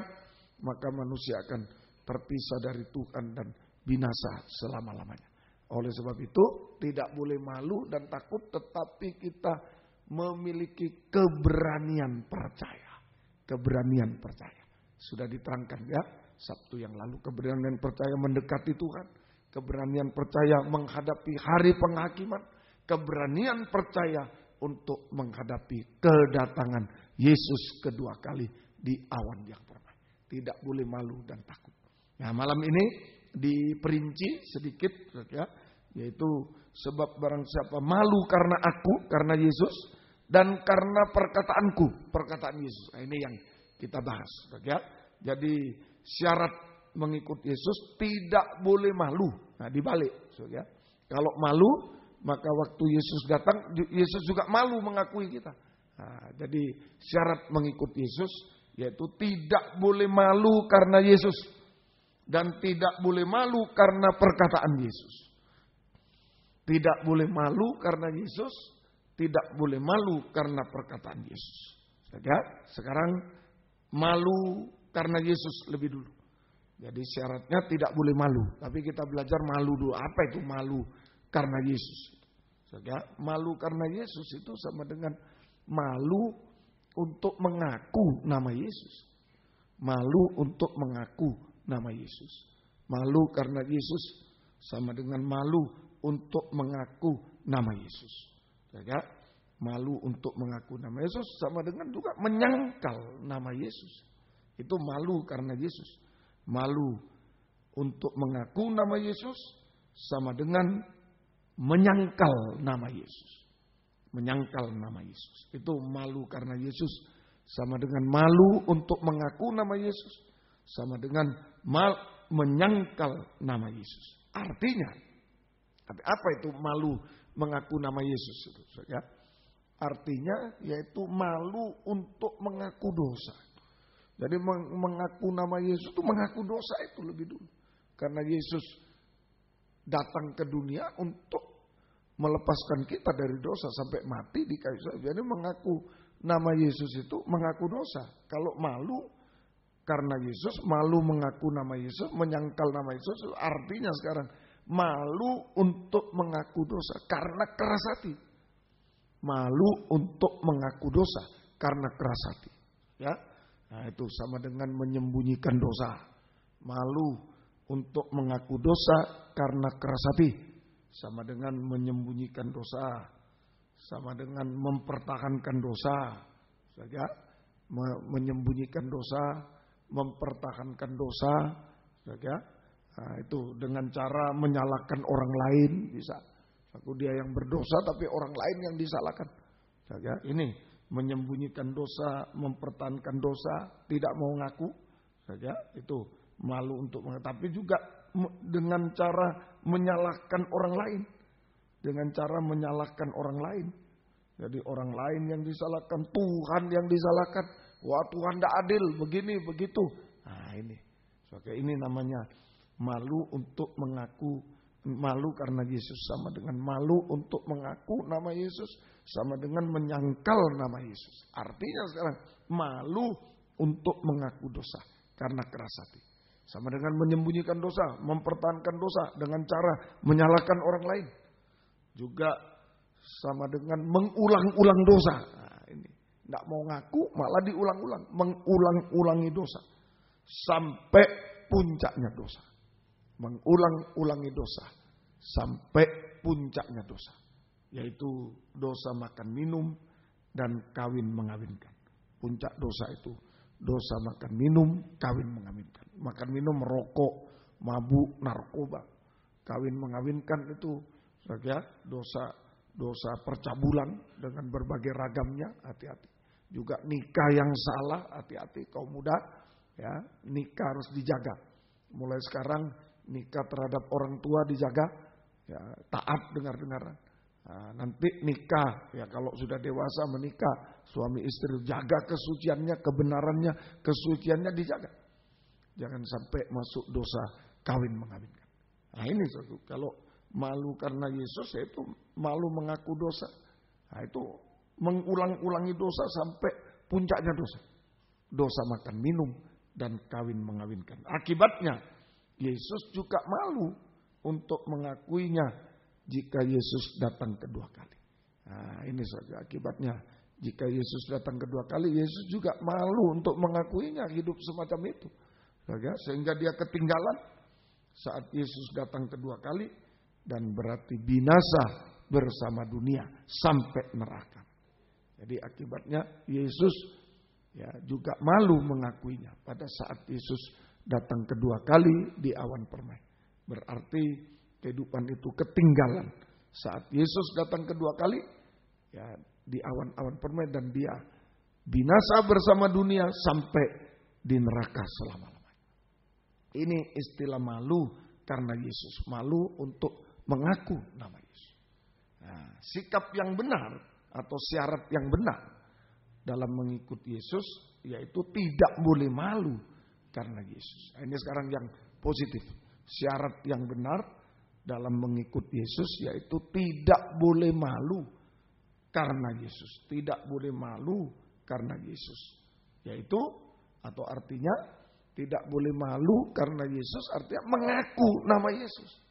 maka manusia akan terpisah dari Tuhan dan binasa selama-lamanya. Oleh sebab itu tidak boleh malu dan takut, tetapi kita memiliki keberanian percaya. Keberanian percaya. Sudah diterangkan ya Sabtu yang lalu. Keberanian percaya mendekati Tuhan. Keberanian percaya menghadapi hari penghakiman. Keberanian percaya untuk menghadapi kedatangan Yesus kedua kali di awan yang permai. Tidak boleh malu dan takut. Nah, malam ini diperinci sedikit ya, yaitu sebab barang siapa malu karena aku, karena Yesus, dan karena perkataanku, perkataan Yesus. Nah, ini yang kita bahas. Ya. Jadi syarat mengikut Yesus tidak boleh malu. Nah dibalik. Ya. Kalau malu, maka waktu Yesus datang, Yesus juga malu mengakui kita. Nah, jadi syarat mengikut Yesus yaitu tidak boleh malu karena Yesus. Dan tidak boleh malu karena perkataan Yesus. Tidak boleh malu karena Yesus. Tidak boleh malu karena perkataan Yesus. Ya, sekarang malu karena Yesus lebih dulu. Jadi syaratnya tidak boleh malu. Tapi kita belajar malu dulu. Apa itu malu karena Yesus? Ya, malu karena Yesus itu sama dengan malu untuk mengaku nama Yesus. Malu untuk mengaku nama Yesus. Malu karena Yesus sama dengan malu untuk mengaku nama Yesus. Ya, malu untuk mengaku nama Yesus sama dengan juga menyangkal nama Yesus. Itu malu karena Yesus. Malu untuk mengaku nama Yesus sama dengan menyangkal nama Yesus. Menyangkal nama Yesus. Itu malu karena Yesus sama dengan malu untuk mengaku nama Yesus sama dengan menyangkal nama Yesus. Artinya, tapi apa itu malu mengaku nama Yesus itu, ya? Artinya yaitu malu untuk mengaku dosa. Jadi mengaku nama Yesus itu mengaku dosa itu lebih dulu. Karena Yesus datang ke dunia untuk melepaskan kita dari dosa sampai mati di kayu salib. Jadi mengaku nama Yesus itu mengaku dosa. Kalau malu karena Yesus, malu mengaku nama Yesus, menyangkal nama Yesus, artinya sekarang malu untuk mengaku dosa karena keras hati. Malu untuk mengaku dosa karena keras hati. Ya, nah itu sama dengan menyembunyikan dosa. Malu untuk mengaku dosa karena keras hati. Sama dengan menyembunyikan dosa. Sama dengan mempertahankan dosa. Saja, menyembunyikan dosa, mempertahankan dosa. Saja, nah, itu dengan cara menyalahkan orang lain bisa. Aku dia yang berdosa tapi orang lain yang disalahkan. Saja, ini menyembunyikan dosa, mempertahankan dosa, tidak mau ngaku. Saja, itu malu untuk tapi juga dengan cara menyalahkan orang lain. Dengan cara menyalahkan orang lain. Jadi orang lain yang disalahkan, Tuhan yang disalahkan. Wah, Tuhan tidak adil, begini, begitu. Nah ini. Oke, ini namanya malu untuk mengaku. Malu karena Yesus sama dengan malu untuk mengaku nama Yesus. Sama dengan menyangkal nama Yesus. Artinya sekarang malu untuk mengaku dosa karena keras hati. Sama dengan menyembunyikan dosa, mempertahankan dosa dengan cara menyalahkan orang lain. Juga sama dengan mengulang-ulang dosa. Nah, ini tidak mau ngaku malah diulang-ulang, mengulang-ulangi dosa sampai puncaknya dosa. Mengulang-ulangi dosa sampai puncaknya dosa, yaitu dosa makan minum dan kawin mengawinkan. Puncak dosa itu dosa makan minum, kawin mengawinkan. Makan minum, merokok, mabuk, narkoba. Kawin mengawinkan itu ya, dosa percabulan dengan berbagai ragamnya, hati-hati. Juga nikah yang salah, hati-hati kaum muda, ya, nikah harus dijaga. Mulai sekarang nikah terhadap orang tua dijaga, ya, taat dengar-dengaran. Nah, nanti nikah, ya kalau sudah dewasa menikah, suami istri jaga kesuciannya, kebenarannya, kesuciannya dijaga. Jangan sampai masuk dosa kawin mengawinkan. Nah ini suatu, kalau malu karena Yesus yaitu malu mengaku dosa. Nah itu mengulang-ulangi dosa sampai puncaknya dosa. Dosa makan minum dan kawin mengawinkan. Akibatnya Yesus juga malu untuk mengakuinya jika Yesus datang kedua kali. Nah ini saja akibatnya. Jika Yesus datang kedua kali, Yesus juga malu untuk mengakuinya hidup semacam itu. Sehingga dia ketinggalan saat Yesus datang kedua kali. Dan berarti binasa bersama dunia sampai neraka. Jadi akibatnya Yesus ya juga malu mengakuinya pada saat Yesus datang kedua kali di awan permai. Berarti kehidupan itu ketinggalan saat Yesus datang kedua kali ya di awan-awan permai dan dia binasa bersama dunia sampai di neraka selama-lamanya. Ini istilah malu karena Yesus, malu untuk mengaku nama Yesus. Nah, sikap yang benar atau syarat yang benar dalam mengikut Yesus yaitu tidak boleh malu karena Yesus. Nah, ini sekarang yang positif. Syarat yang benar dalam mengikut Yesus yaitu tidak boleh malu karena Yesus. Tidak boleh malu karena Yesus. Yaitu atau artinya tidak boleh malu karena Yesus artinya mengaku nama Yesus.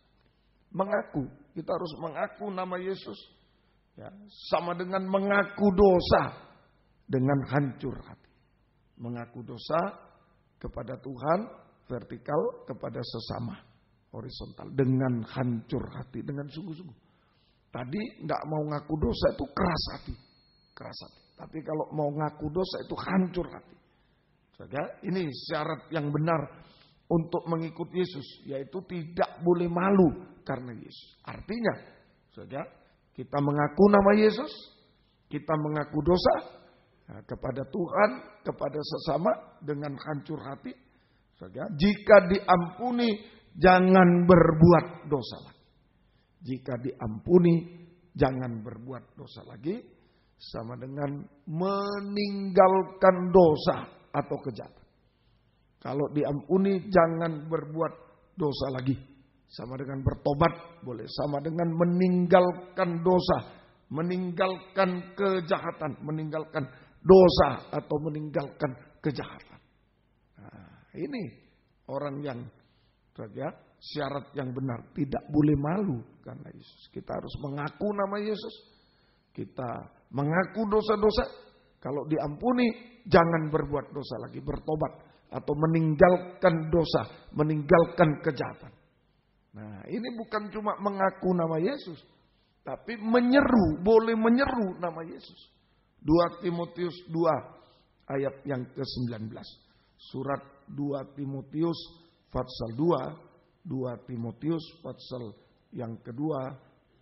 Mengaku, kita harus mengaku nama Yesus. Ya, sama dengan mengaku dosa dengan hancur hati. Mengaku dosa kepada Tuhan vertikal, kepada sesama horizontal dengan hancur hati, dengan sungguh-sungguh. Tadi tidak mau ngaku dosa itu keras hati, keras hati. Tapi kalau mau ngaku dosa itu hancur hati. Saudara, ini syarat yang benar untuk mengikut Yesus, yaitu tidak boleh malu karena Yesus. Artinya, saudara, kita mengaku nama Yesus, kita mengaku dosa kepada Tuhan, kepada sesama dengan hancur hati. Saudara, jika diampuni, jangan berbuat dosa lagi. Jika diampuni, jangan berbuat dosa lagi. sama dengan meninggalkan dosa atau kejahatan. Kalau diampuni jangan berbuat dosa lagi. Sama dengan bertobat boleh. Sama dengan meninggalkan dosa. Meninggalkan kejahatan. Meninggalkan dosa atau meninggalkan kejahatan. Nah, ini orang yang syarat yang benar. Tidak boleh malu karena Yesus. Kita harus mengaku nama Yesus. Kita mengaku dosa-dosa. Kalau diampuni jangan berbuat dosa lagi. Bertobat atau meninggalkan dosa. Meninggalkan kejahatan. Nah, ini bukan cuma mengaku nama Yesus, tapi menyeru, boleh menyeru nama Yesus. 2 Timotius 2 ayat yang ke-19. Surat 2 Timotius pasal 2 Timotius pasal yang kedua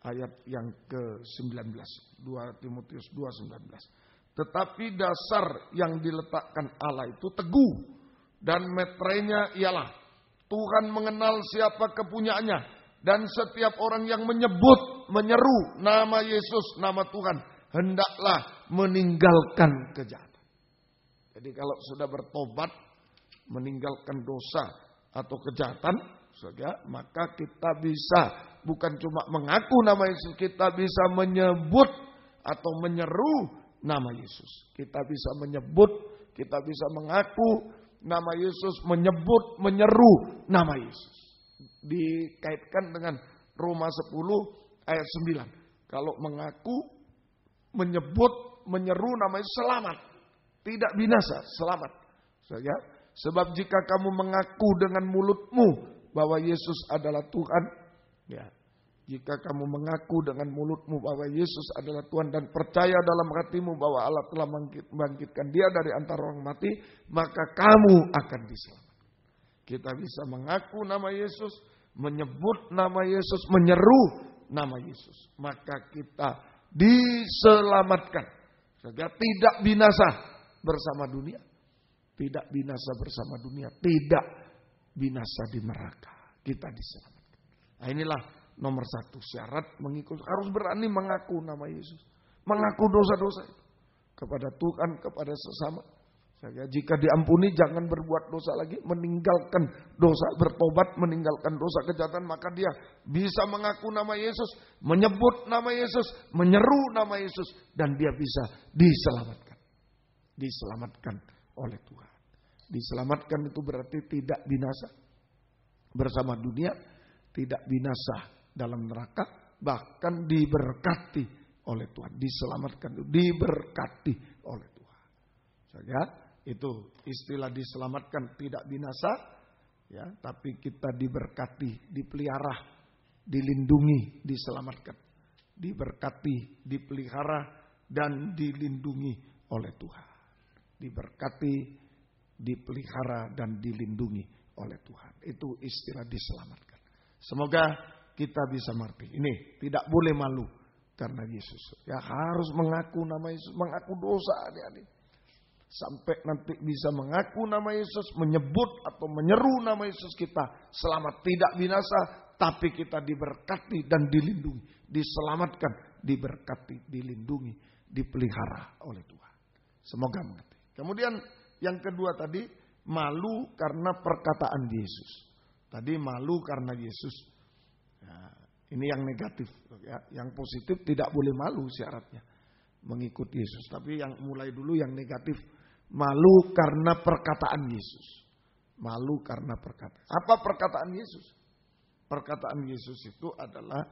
ayat yang ke-19. 2 Timotius 2:19. Tetapi dasar yang diletakkan Allah itu teguh dan meterainya ialah Tuhan mengenal siapa kepunyaannya. Dan setiap orang yang menyebut, menyeru nama Yesus, nama Tuhan, hendaklah meninggalkan kejahatan. Jadi kalau sudah bertobat, meninggalkan dosa atau kejahatan, maka kita bisa bukan cuma mengaku nama Yesus, kita bisa menyebut atau menyeru nama Yesus. Kita bisa menyebut, kita bisa mengaku nama Yesus, menyebut, menyeru nama Yesus. Dikaitkan dengan Roma 10 ayat 9. Kalau mengaku, menyebut, menyeru nama Yesus, selamat. Tidak binasa, selamat. Sebab jika kamu mengaku dengan mulutmu bahwa Yesus adalah Tuhan, jika kamu mengaku dengan mulutmu bahwa Yesus adalah Tuhan dan percaya dalam hatimu bahwa Allah telah membangkitkan Dia dari antara orang mati, maka kamu akan diselamatkan. Kita bisa mengaku nama Yesus, menyebut nama Yesus, menyeru nama Yesus, maka kita diselamatkan. Tidak binasa bersama dunia, tidak binasa bersama dunia, tidak binasa di neraka. Kita diselamatkan. Nah, inilah nomor 1 syarat mengikut, harus berani mengaku nama Yesus. Mengaku dosa-dosa itu kepada Tuhan, kepada sesama. Jika diampuni jangan berbuat dosa lagi. Meninggalkan dosa, bertobat, meninggalkan dosa kejahatan. Maka dia bisa mengaku nama Yesus, menyebut nama Yesus, menyeru nama Yesus. Dan dia bisa diselamatkan. Diselamatkan oleh Tuhan. Diselamatkan itu berarti tidak binasa bersama dunia, tidak binasa dalam neraka, bahkan diberkati oleh Tuhan. Diselamatkan itu diberkati oleh Tuhan. Itu istilah diselamatkan, tidak binasa, tapi kita diberkati, dipelihara, dilindungi, diselamatkan. Diberkati, dipelihara, dan dilindungi oleh Tuhan. Diberkati, dipelihara, dan dilindungi oleh Tuhan. Itu istilah diselamatkan. Semoga kita bisa mengerti. Ini tidak boleh malu karena Yesus. Harus mengaku nama Yesus, mengaku dosa adik-adik. Sampai nanti bisa mengaku nama Yesus, menyebut atau menyeru nama Yesus, kita selamat, tidak binasa, tapi kita diberkati dan dilindungi, diselamatkan, diberkati, dilindungi, dipelihara oleh Tuhan. Semoga mengerti. Kemudian yang kedua tadi, malu karena perkataan Yesus. Tadi malu karena Yesus. Ini yang negatif. Yang positif tidak boleh malu syaratnya mengikut Yesus. Tapi yang mulai dulu yang negatif, malu karena perkataan Yesus. Malu karena perkataan. Apa perkataan Yesus? Perkataan Yesus itu adalah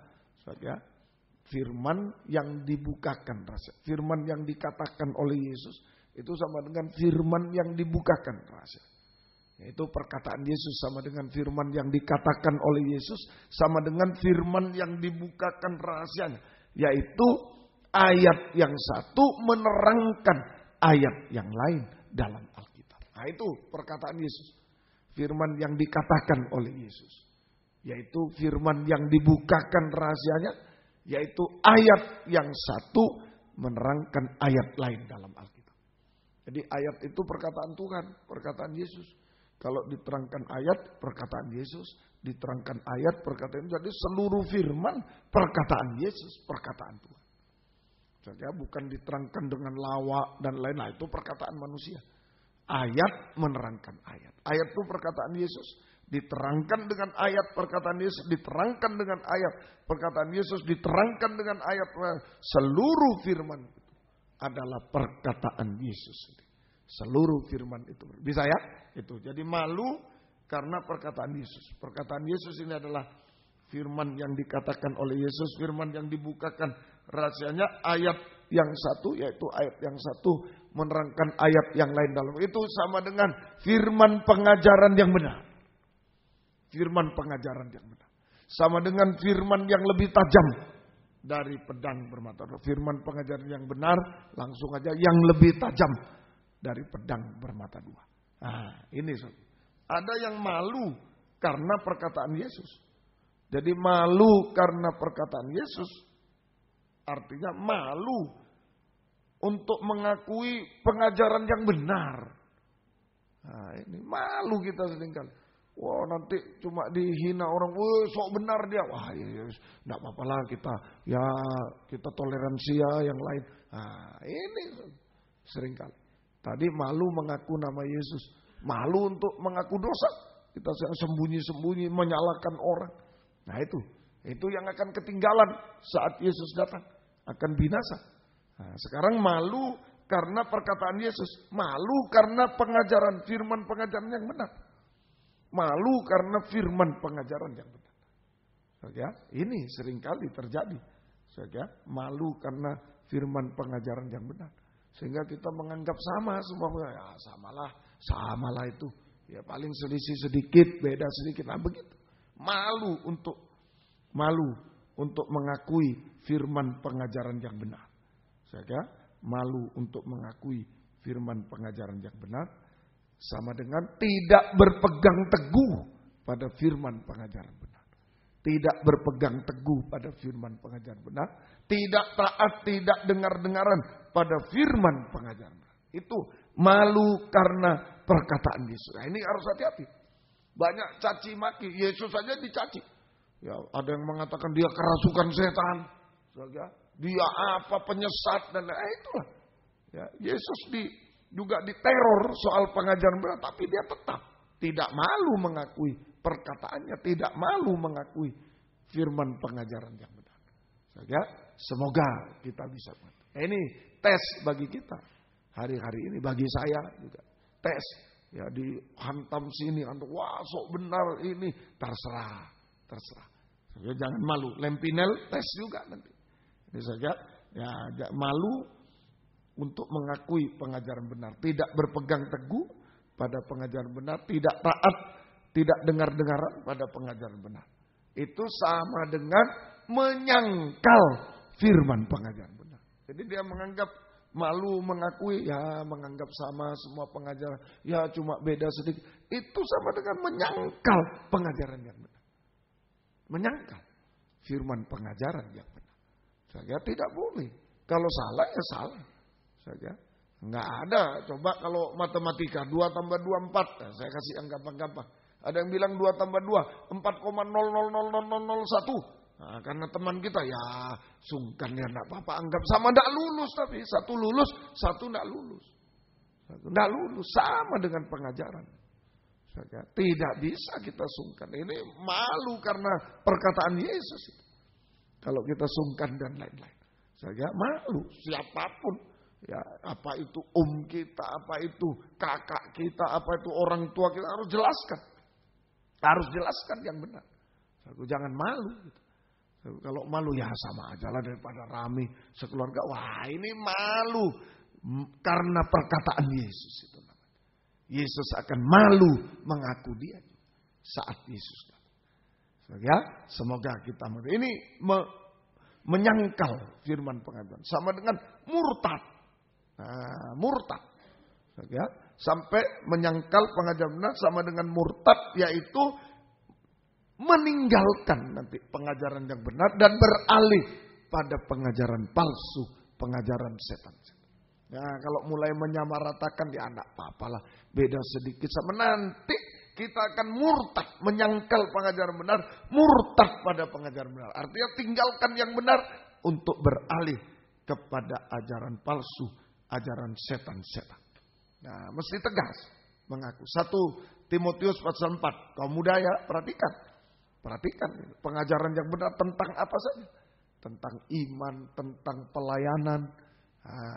firman yang dibukakan. Firman yang dikatakan oleh Yesus itu sama dengan firman yang dibukakan rahasia. Yaitu perkataan Yesus sama dengan firman yang dikatakan oleh Yesus, sama dengan firman yang dibukakan rahasianya. Yaitu ayat yang satu menerangkan ayat yang lain dalam Alkitab. Nah itu perkataan Yesus. Firman yang dikatakan oleh Yesus. Yaitu firman yang dibukakan rahasianya. Yaitu ayat yang satu menerangkan ayat lain dalam Alkitab. Jadi ayat itu perkataan Tuhan, perkataan Yesus. Kalau diterangkan ayat, perkataan Yesus. Diterangkan ayat, perkataan Yesus. Jadi seluruh firman, perkataan Yesus, perkataan Tuhan. Bukan diterangkan dengan lawak dan lain. Nah, itu perkataan manusia. Ayat menerangkan ayat. Ayat itu perkataan Yesus. Diterangkan dengan ayat perkataan Yesus. Diterangkan dengan ayat perkataan Yesus. Diterangkan dengan ayat. Seluruh firman itu adalah perkataan Yesus. Seluruh firman itu. Bisa ya? Itu. Jadi malu karena perkataan Yesus. Perkataan Yesus ini adalah firman yang dikatakan oleh Yesus. Firman yang dibukakan rahasianya. Ayat yang satu, yaitu ayat yang satu menerangkan ayat yang lain dalam. Itu sama dengan firman pengajaran yang benar. Firman pengajaran yang benar. Sama dengan firman yang lebih tajam dari pedang bermata dua. Firman pengajaran yang benar langsung aja yang lebih tajam dari pedang bermata dua. Nah, ini ada yang malu karena perkataan Yesus. Jadi malu karena perkataan Yesus artinya malu untuk mengakui pengajaran yang benar. Nah, ini malu kita seringkali. Wah, nanti cuma dihina orang, wah sok benar dia. Wah, ya, enggak apa-apa lah kita toleransi ya yang lain. Nah, ini seringkali. Tadi malu mengaku nama Yesus, malu untuk mengaku dosa. Kita sembunyi-sembunyi menyalahkan orang. Nah, itu yang akan ketinggalan saat Yesus datang, akan binasa. Nah, sekarang malu karena perkataan Yesus, malu karena pengajaran firman pengajaran yang benar. Malu karena firman pengajaran yang benar. Ya, ini seringkali terjadi. Ya, malu karena firman pengajaran yang benar. Sehingga kita menganggap sama semua. Ya, samalah itu. Ya, paling selisih sedikit, beda sedikit. Nah, begitu. Malu untuk mengakui firman pengajaran yang benar. Ya, malu untuk mengakui firman pengajaran yang benar. Sama dengan tidak berpegang teguh pada firman pengajaran benar. Tidak berpegang teguh pada firman pengajaran benar. Tidak taat, tidak dengar-dengaran pada firman pengajaran benar. Itu malu karena perkataan Yesus. Nah, ini harus hati-hati. Banyak caci maki. Yesus saja dicaci. Ya, ada yang mengatakan dia kerasukan setan. Dia penyesat dan itulah. Ya, Yesus juga diteror soal pengajaran benar, tapi dia tetap tidak malu mengakui perkataannya, tidak malu mengakui firman pengajaran yang benar. Ya, semoga kita bisa. Ini tes bagi kita hari-hari ini, bagi saya juga tes. Ya, dihantam sini, wah sok benar ini, terserah. Ya, jangan malu, lempinel tes juga nanti. Ini saja, ya malu untuk mengakui pengajaran benar. Tidak berpegang teguh pada pengajaran benar. Tidak taat, tidak dengar-dengaran pada pengajaran benar. Itu sama dengan menyangkal firman pengajaran benar. Jadi dia menganggap malu mengakui, ya menganggap sama semua pengajaran. Ya cuma beda sedikit. Itu sama dengan menyangkal pengajaran yang benar. Menyangkal firman pengajaran yang benar. Saya tidak boleh. Kalau salah ya salah. Saja. Enggak ada. Coba kalau matematika 2 tambah 2 4. Nah, saya kasih yang gampang-gampang. Ada yang bilang 2 tambah 2 4,0000001. Nah, karena teman kita ya sungkan ya enggak apa-apa. Anggap sama enggak lulus, tapi satu lulus, satu enggak lulus. Enggak lulus sama dengan pengajaran. Saja. Tidak bisa kita sungkan. Ini malu karena perkataan Yesus. Kalau kita sungkan dan lain-lain. Saja malu siapapun. Ya, apa itu kita, apa itu kakak kita, apa itu orang tua kita harus jelaskan. Harus jelaskan yang benar. Jangan malu. Gitu. Kalau malu ya sama aja lah daripada rame sekeluarga. Wah ini malu karena perkataan Yesus itu namanya. Yesus akan malu mengaku dia saat Yesus datang. Ya, semoga kita ini menyangkal firman pengajaran sama dengan murtad. Nah, murtad, ya, sampai menyangkal pengajaran benar sama dengan murtad, yaitu meninggalkan nanti pengajaran yang benar dan beralih pada pengajaran palsu, pengajaran setan. Ya, kalau mulai menyamaratakan ya enggak apa-apalah, beda sedikit sama nanti kita akan murtad, menyangkal pengajaran benar, murtad pada pengajaran benar. Artinya tinggalkan yang benar untuk beralih kepada ajaran palsu, ajaran setan-setan. Nah, mesti tegas mengaku. 1 Timotius pasal 4. Kaum muda ya, perhatikan. Perhatikan pengajaran yang benar tentang apa saja. Tentang iman, tentang pelayanan.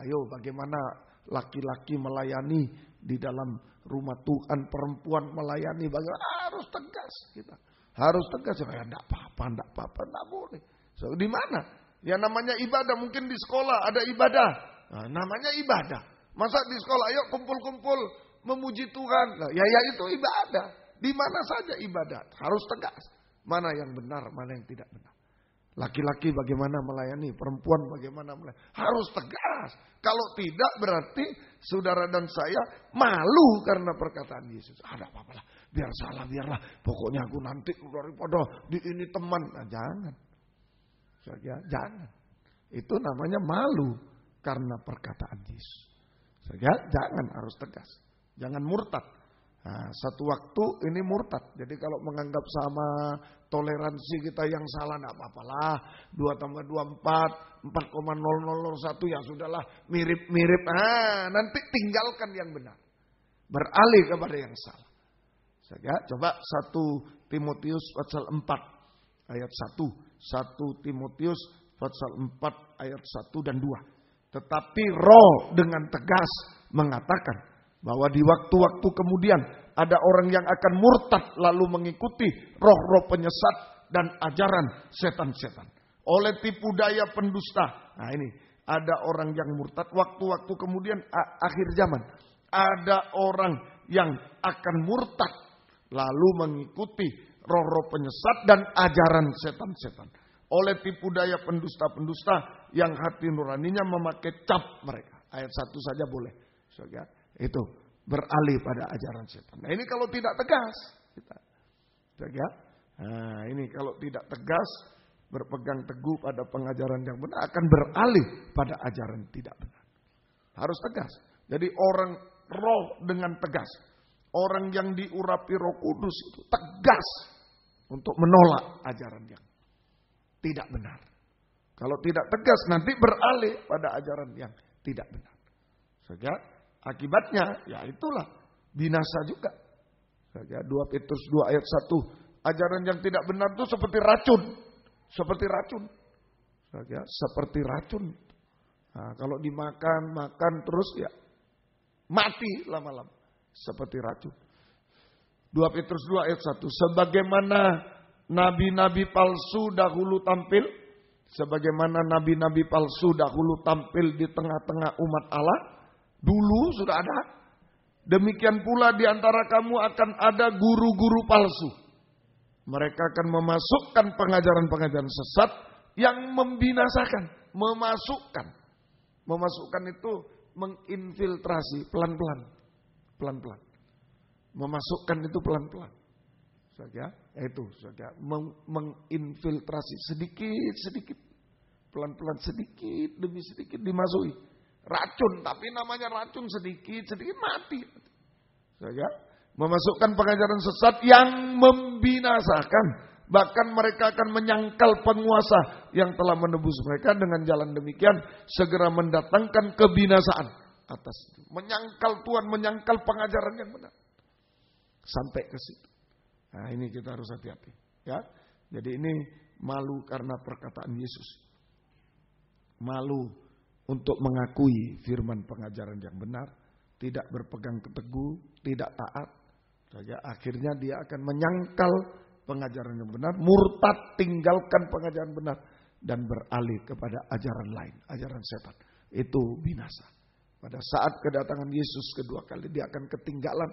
Ayo bagaimana laki-laki melayani di dalam rumah Tuhan, perempuan melayani, bagaimana harus tegas kita. Harus tegas, ya enggak apa-apa, enggak boleh. So, di mana? Ya namanya ibadah, mungkin di sekolah ada ibadah. Nah, namanya ibadah. Masa di sekolah ayo kumpul-kumpul memuji Tuhan. Nah, ya itu ibadah. Di mana saja ibadah, harus tegas. Mana yang benar, mana yang tidak benar. Laki-laki bagaimana melayani, perempuan bagaimana melayani. Harus tegas. Kalau tidak berarti saudara dan saya malu karena perkataan Yesus. Ada apa-apa lah, biar salah biarlah. Pokoknya aku nanti daripada di ini teman. Nah, jangan. Jangan. Itu namanya malu karena perkataan Yesus. Jangan, harus tegas. Jangan murtad. Nah, satu waktu ini murtad. Jadi kalau menganggap sama toleransi kita yang salah, enggak apa-apalah. 2 tambah 2, 4, 4,0001 ya sudahlah. Mirip-mirip. Nanti tinggalkan yang benar. Beralih kepada yang salah. Coba 1 Timotius pasal 4 ayat 1. 1 Timotius pasal 4 ayat 1 dan 2. Tetapi Roh dengan tegas mengatakan bahwa di waktu-waktu kemudian ada orang yang akan murtad lalu mengikuti roh-roh penyesat dan ajaran setan-setan. Oleh tipu daya pendusta. Nah ini, ada orang yang murtad waktu-waktu kemudian akhir zaman. Ada orang yang akan murtad lalu mengikuti roh-roh penyesat dan ajaran setan-setan. Oleh tipu daya pendusta-pendusta yang hati nuraninya memakai cap mereka. Ayat 1 saja boleh. Itu beralih pada ajaran setan. Nah ini kalau tidak tegas. Nah ini kalau tidak tegas, berpegang teguh pada pengajaran yang benar, akan beralih pada ajaran tidak benar. Harus tegas. Jadi orang roh dengan tegas. Orang yang diurapi Roh Kudus itu tegas untuk menolak ajaran yang tidak benar. Kalau tidak tegas nanti beralih pada ajaran yang tidak benar. Sehingga akibatnya ya itulah binasa juga. 2 Petrus 2 ayat 1. Ajaran yang tidak benar itu seperti racun. Seperti racun. Seperti racun. Nah, kalau makan terus ya mati lama-lama. Seperti racun. 2 Petrus 2 ayat 1. Sebagaimana nabi-nabi palsu dahulu tampil. Sebagaimana nabi-nabi palsu dahulu tampil di tengah-tengah umat Allah. Dulu sudah ada. Demikian pula di antara kamu akan ada guru-guru palsu. Mereka akan memasukkan pengajaran-pengajaran sesat yang membinasakan. Memasukkan itu menginfiltrasi pelan-pelan. Pelan-pelan. Memasukkan itu pelan-pelan. Itu menginfiltrasi sedikit-sedikit. Pelan-pelan sedikit demi sedikit dimasuki. Racun, tapi namanya racun sedikit-sedikit mati. Memasukkan pengajaran sesat yang membinasakan. Bahkan mereka akan menyangkal penguasa yang telah menebus mereka. Dengan jalan demikian segera mendatangkan kebinasaan atas itu. Menyangkal Tuhan, menyangkal pengajaran yang benar. Sampai ke situ. Nah ini kita harus hati-hati. Ya. Jadi ini malu karena perkataan Yesus. Malu untuk mengakui firman pengajaran yang benar, tidak berpegang teguh, tidak taat. Akhirnya dia akan menyangkal pengajaran yang benar, murtad, tinggalkan pengajaran benar, dan beralih kepada ajaran lain, ajaran setan. Itu binasa. Pada saat kedatangan Yesus kedua kali, dia akan ketinggalan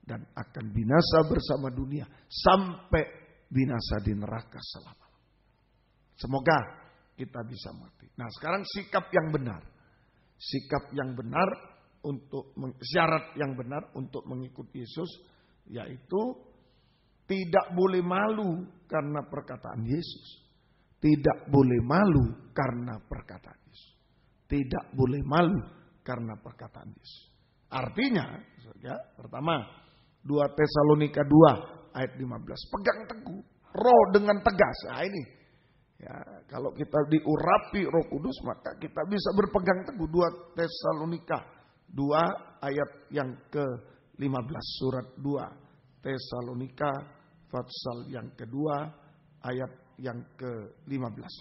dan akan binasa bersama dunia sampai binasa di neraka selama-lamanya. Semoga kita bisa mati. Nah sekarang sikap yang benar. Sikap yang benar untuk syarat yang benar untuk mengikuti Yesus yaitu tidak boleh malu karena perkataan Yesus. Tidak boleh malu karena perkataan Yesus. Tidak boleh malu karena perkataan Yesus. Artinya, ya, pertama 2 Tesalonika 2 ayat 15. Pegang teguh, roh dengan tegas. Nah ini. Ya, kalau kita diurapi Roh Kudus maka kita bisa berpegang teguh. 2 Tesalonika 2 ayat yang ke-15. Surat 2 Tesalonika pasal yang kedua ayat yang ke-15.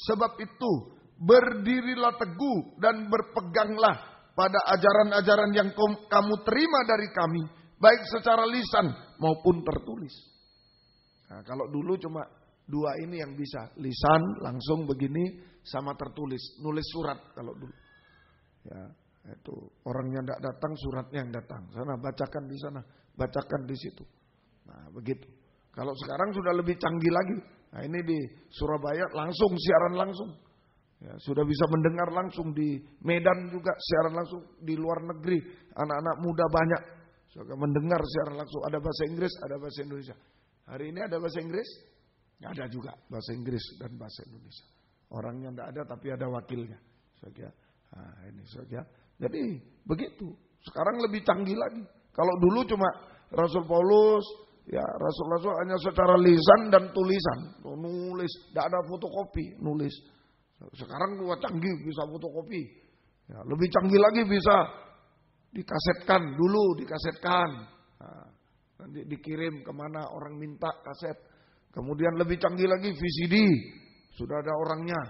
Sebab itu berdirilah teguh dan berpeganglah pada ajaran-ajaran yang kamu terima dari kami, baik secara lisan maupun tertulis. Nah, kalau dulu cuma 2 ini yang bisa, lisan langsung begini sama tertulis, nulis surat kalau dulu. Ya, itu orangnya tidak datang, suratnya yang datang. Sana bacakan di sana, bacakan di situ. Nah, begitu. Kalau sekarang sudah lebih canggih lagi. Nah, ini di Surabaya langsung siaran langsung. Ya, sudah bisa mendengar langsung, di Medan juga siaran langsung, di luar negeri anak-anak muda banyak suka mendengar siaran langsung. Ada bahasa Inggris, ada bahasa Indonesia. Hari ini ada bahasa Inggris? Ada juga bahasa Inggris dan bahasa Indonesia. Orangnya tidak ada tapi ada wakilnya. Nah, ini saja. Jadi begitu. Sekarang lebih canggih lagi. Kalau dulu cuma Rasul Paulus, ya Rasul-Rasul hanya secara lisan dan tulisan, nulis, tidak ada fotokopi, nulis. Sekarang luar canggih, bisa fotokopi. Ya, lebih canggih lagi bisa dikasetkan, dulu dikasetkan. Nah, nanti dikirim kemana orang minta kaset. Kemudian lebih canggih lagi VCD. Sudah ada orangnya.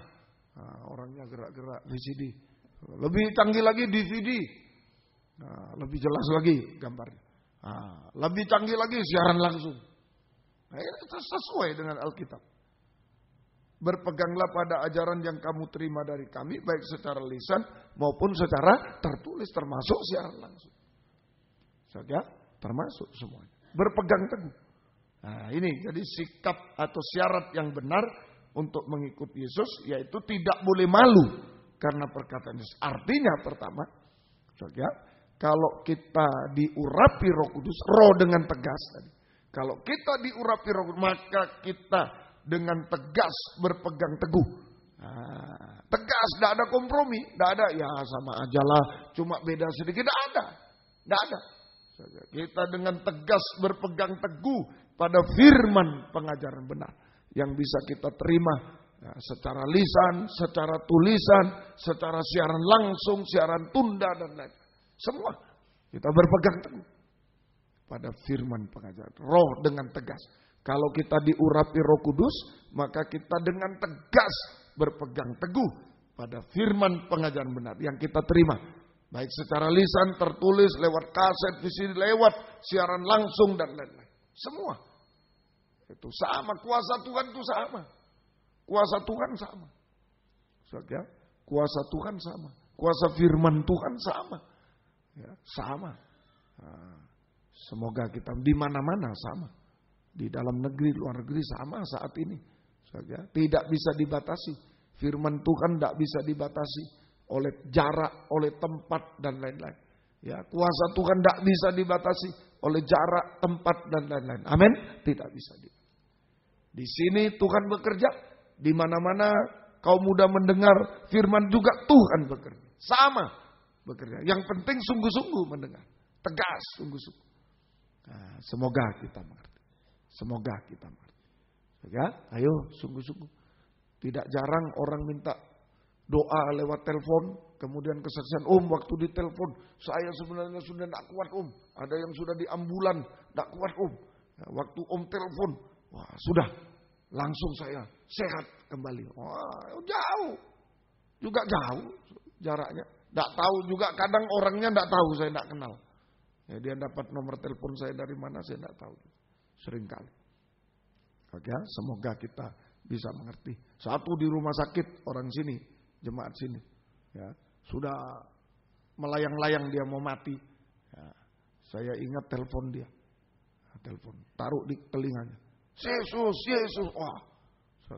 Nah, orangnya gerak-gerak VCD. Lebih canggih lagi DVD. Nah, lebih jelas lagi gambarnya. Nah, lebih canggih lagi siaran langsung. Nah, ini sesuai dengan Alkitab. Berpeganglah pada ajaran yang kamu terima dari kami, baik secara lisan maupun secara tertulis, termasuk siaran langsung. Saja, termasuk semuanya. Berpegang teguh. Nah, ini jadi sikap atau syarat yang benar untuk mengikuti Yesus, yaitu tidak boleh malu karena perkataan Yesus. Artinya pertama, saja, kalau kita diurapi Roh Kudus, roh dengan tegas tadi. Kalau kita diurapi Roh Kudus, maka kita dengan tegas berpegang teguh. Nah, tegas, tidak ada kompromi, tidak ada ya sama aja lah, cuma beda sedikit, tidak ada, tidak ada. Kita dengan tegas berpegang teguh pada firman pengajaran benar yang bisa kita terima ya, secara lisan, secara tulisan, secara siaran langsung, siaran tunda dan lain. Semua kita berpegang teguh pada firman pengajaran. Roh dengan tegas. Kalau kita diurapi Roh Kudus, maka kita dengan tegas berpegang teguh pada firman pengajaran benar yang kita terima. Baik secara lisan, tertulis, lewat kaset, VCD, lewat siaran langsung dan lain-lain. Semua. Itu sama, kuasa Tuhan itu sama. Kuasa Tuhan sama. Ya, kuasa Tuhan sama. Kuasa firman Tuhan sama. Ya, sama. Nah, semoga kita di mana-mana sama. Di dalam negeri, luar negeri sama saat ini. Ya, tidak bisa dibatasi. Firman Tuhan tidak bisa dibatasi oleh jarak, oleh tempat dan lain-lain. Ya, kuasa Tuhan tidak bisa dibatasi oleh jarak, tempat dan lain-lain. Amin. Tidak bisa. Di sini Tuhan bekerja, di mana-mana kaum muda mendengar firman juga Tuhan bekerja. Sama bekerja. Yang penting sungguh-sungguh mendengar, tegas sungguh-sungguh. Nah, semoga kita mengerti. Semoga kita mengerti. Ya, ayo sungguh-sungguh. Tidak jarang orang minta doa lewat telepon, kemudian kesaksian, waktu di telepon, saya sebenarnya sudah tidak kuat ada yang sudah di ambulan, tidak kuat ya, waktu telepon, wah sudah, langsung saya sehat kembali. Wah jauh, juga jauh jaraknya, tidak tahu juga, kadang orangnya tidak tahu, saya tidak kenal. Ya, dia dapat nomor telepon saya dari mana, saya tidak tahu, seringkali. Oke, semoga kita bisa mengerti. Satu di rumah sakit, orang sini, jemaat sini, ya sudah melayang-layang dia mau mati. Ya, saya ingat telepon dia, telepon, taruh di telinganya, Yesus, Yesus, wah,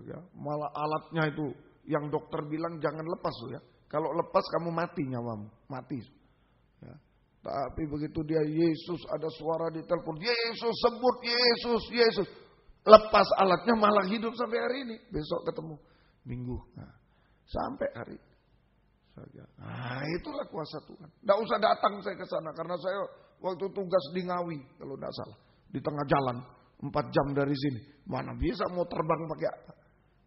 ya, malah alatnya itu yang dokter bilang jangan lepas ya, kalau lepas kamu mati nyawamu, mati. Ya, tapi begitu dia Yesus, ada suara di telepon, Yesus sebut Yesus, Yesus, lepas alatnya malah hidup sampai hari ini, besok ketemu Minggu. Nah, sampai hari saja. Nah, itulah kuasa Tuhan. Tidak usah datang saya ke sana karena saya waktu tugas di Ngawi kalau tidak salah, di tengah jalan 4 jam dari sini. Mana bisa mau terbang pakai apa?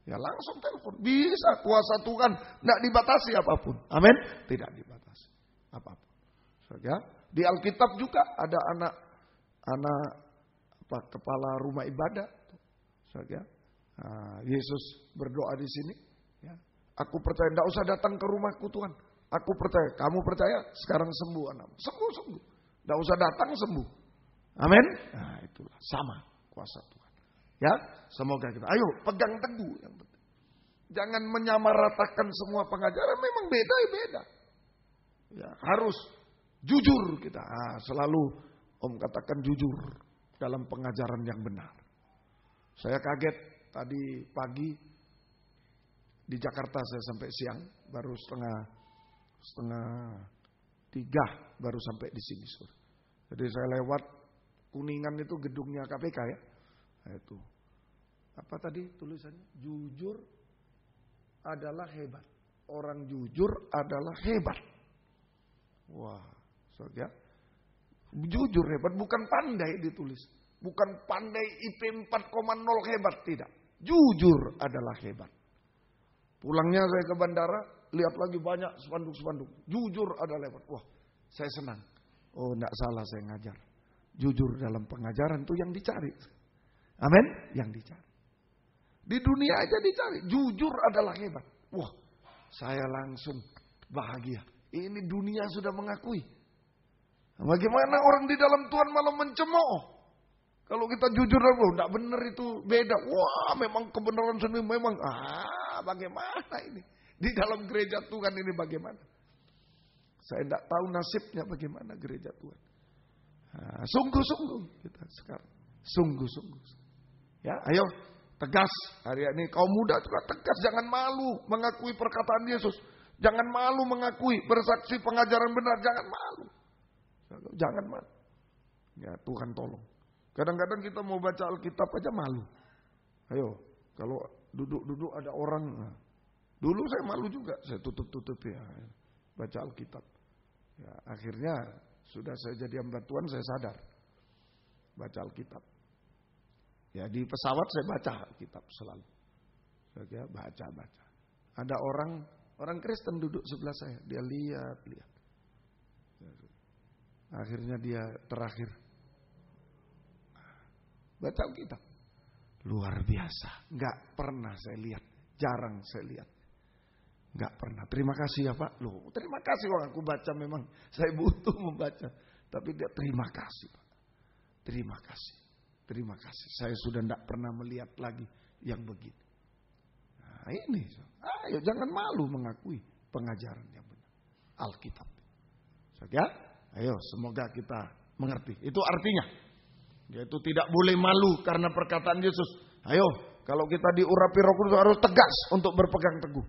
Ya langsung telepon. Bisa, kuasa Tuhan tidak dibatasi apapun. Amin. Tidak dibatasi apapun. Ya. Di Alkitab juga ada anak kepala rumah ibadah. Ya. Yesus berdoa di sini. Ya. Aku percaya, tidak usah datang ke rumahku Tuhan. Aku percaya, kamu percaya, sekarang sembuh anakmu. Sembuh. Tidak usah datang, sembuh. Amin. Nah itulah, sama kuasa Tuhan. Ya, semoga kita, ayo pegang teguh yang penting. Jangan menyamaratakan semua pengajaran, memang beda. Ya, harus jujur kita. Selalu Om katakan jujur dalam pengajaran yang benar. Saya kaget tadi pagi di Jakarta saya sampai siang, baru setengah 3 baru sampai di sini. Jadi saya lewat Kuningan itu gedungnya KPK ya. Nah, itu. Apa tadi tulisannya? Jujur adalah hebat. Orang jujur adalah hebat. Wah, ya. Jujur hebat, bukan pandai ditulis. Bukan pandai IP 4,0 hebat, tidak. Jujur adalah hebat. Pulangnya saya ke bandara, lihat lagi banyak spanduk-spanduk. Jujur adalah hebat. Wah, saya senang. Oh, enggak salah saya ngajar. Jujur dalam pengajaran itu yang dicari. Amin, yang dicari. Di dunia aja dicari. Jujur adalah hebat. Wah, saya langsung bahagia. Ini dunia sudah mengakui. Bagaimana orang di dalam Tuhan malah mencemooh. Kalau kita jujur, enggak benar itu beda. Wah, memang kebenaran sendiri memang. Bagaimana ini? Di dalam gereja Tuhan ini bagaimana? Saya tidak tahu nasibnya bagaimana gereja Tuhan. Sungguh-sungguh kita sekarang. Sungguh-sungguh. Ya, ayo tegas hari ini kaum muda juga tegas, jangan malu mengakui perkataan Yesus. Jangan malu mengakui bersaksi pengajaran benar, jangan malu. Jangan malu. Ya, Tuhan tolong. Kadang-kadang kita mau baca Alkitab aja malu. Ayo, kalau duduk-duduk ada orang. Dulu saya malu juga, saya tutup-tutup ya. Baca Alkitab. Ya, akhirnya sudah saya jadi hamba Tuhan, saya sadar. Baca Alkitab. Ya, di pesawat saya baca Alkitab selalu. Saya baca. Ada orang Kristen duduk sebelah saya, dia lihat. Akhirnya dia terakhir baca Alkitab. Luar biasa, nggak pernah saya lihat, jarang saya lihat. Nggak pernah. Terima kasih ya Pak. Loh, terima kasih orang aku baca, memang saya butuh membaca. Tapi dia terima kasih Pak. Terima kasih. Terima kasih. Saya sudah tidak pernah melihat lagi yang begini. Nah ini. Ayo jangan malu mengakui pengajaran yang benar. Alkitab. Ya, ayo semoga kita mengerti. Itu artinya. Yaitu tidak boleh malu karena perkataan Yesus. Ayo kalau kita diurapi Roh Kudus harus tegas untuk berpegang teguh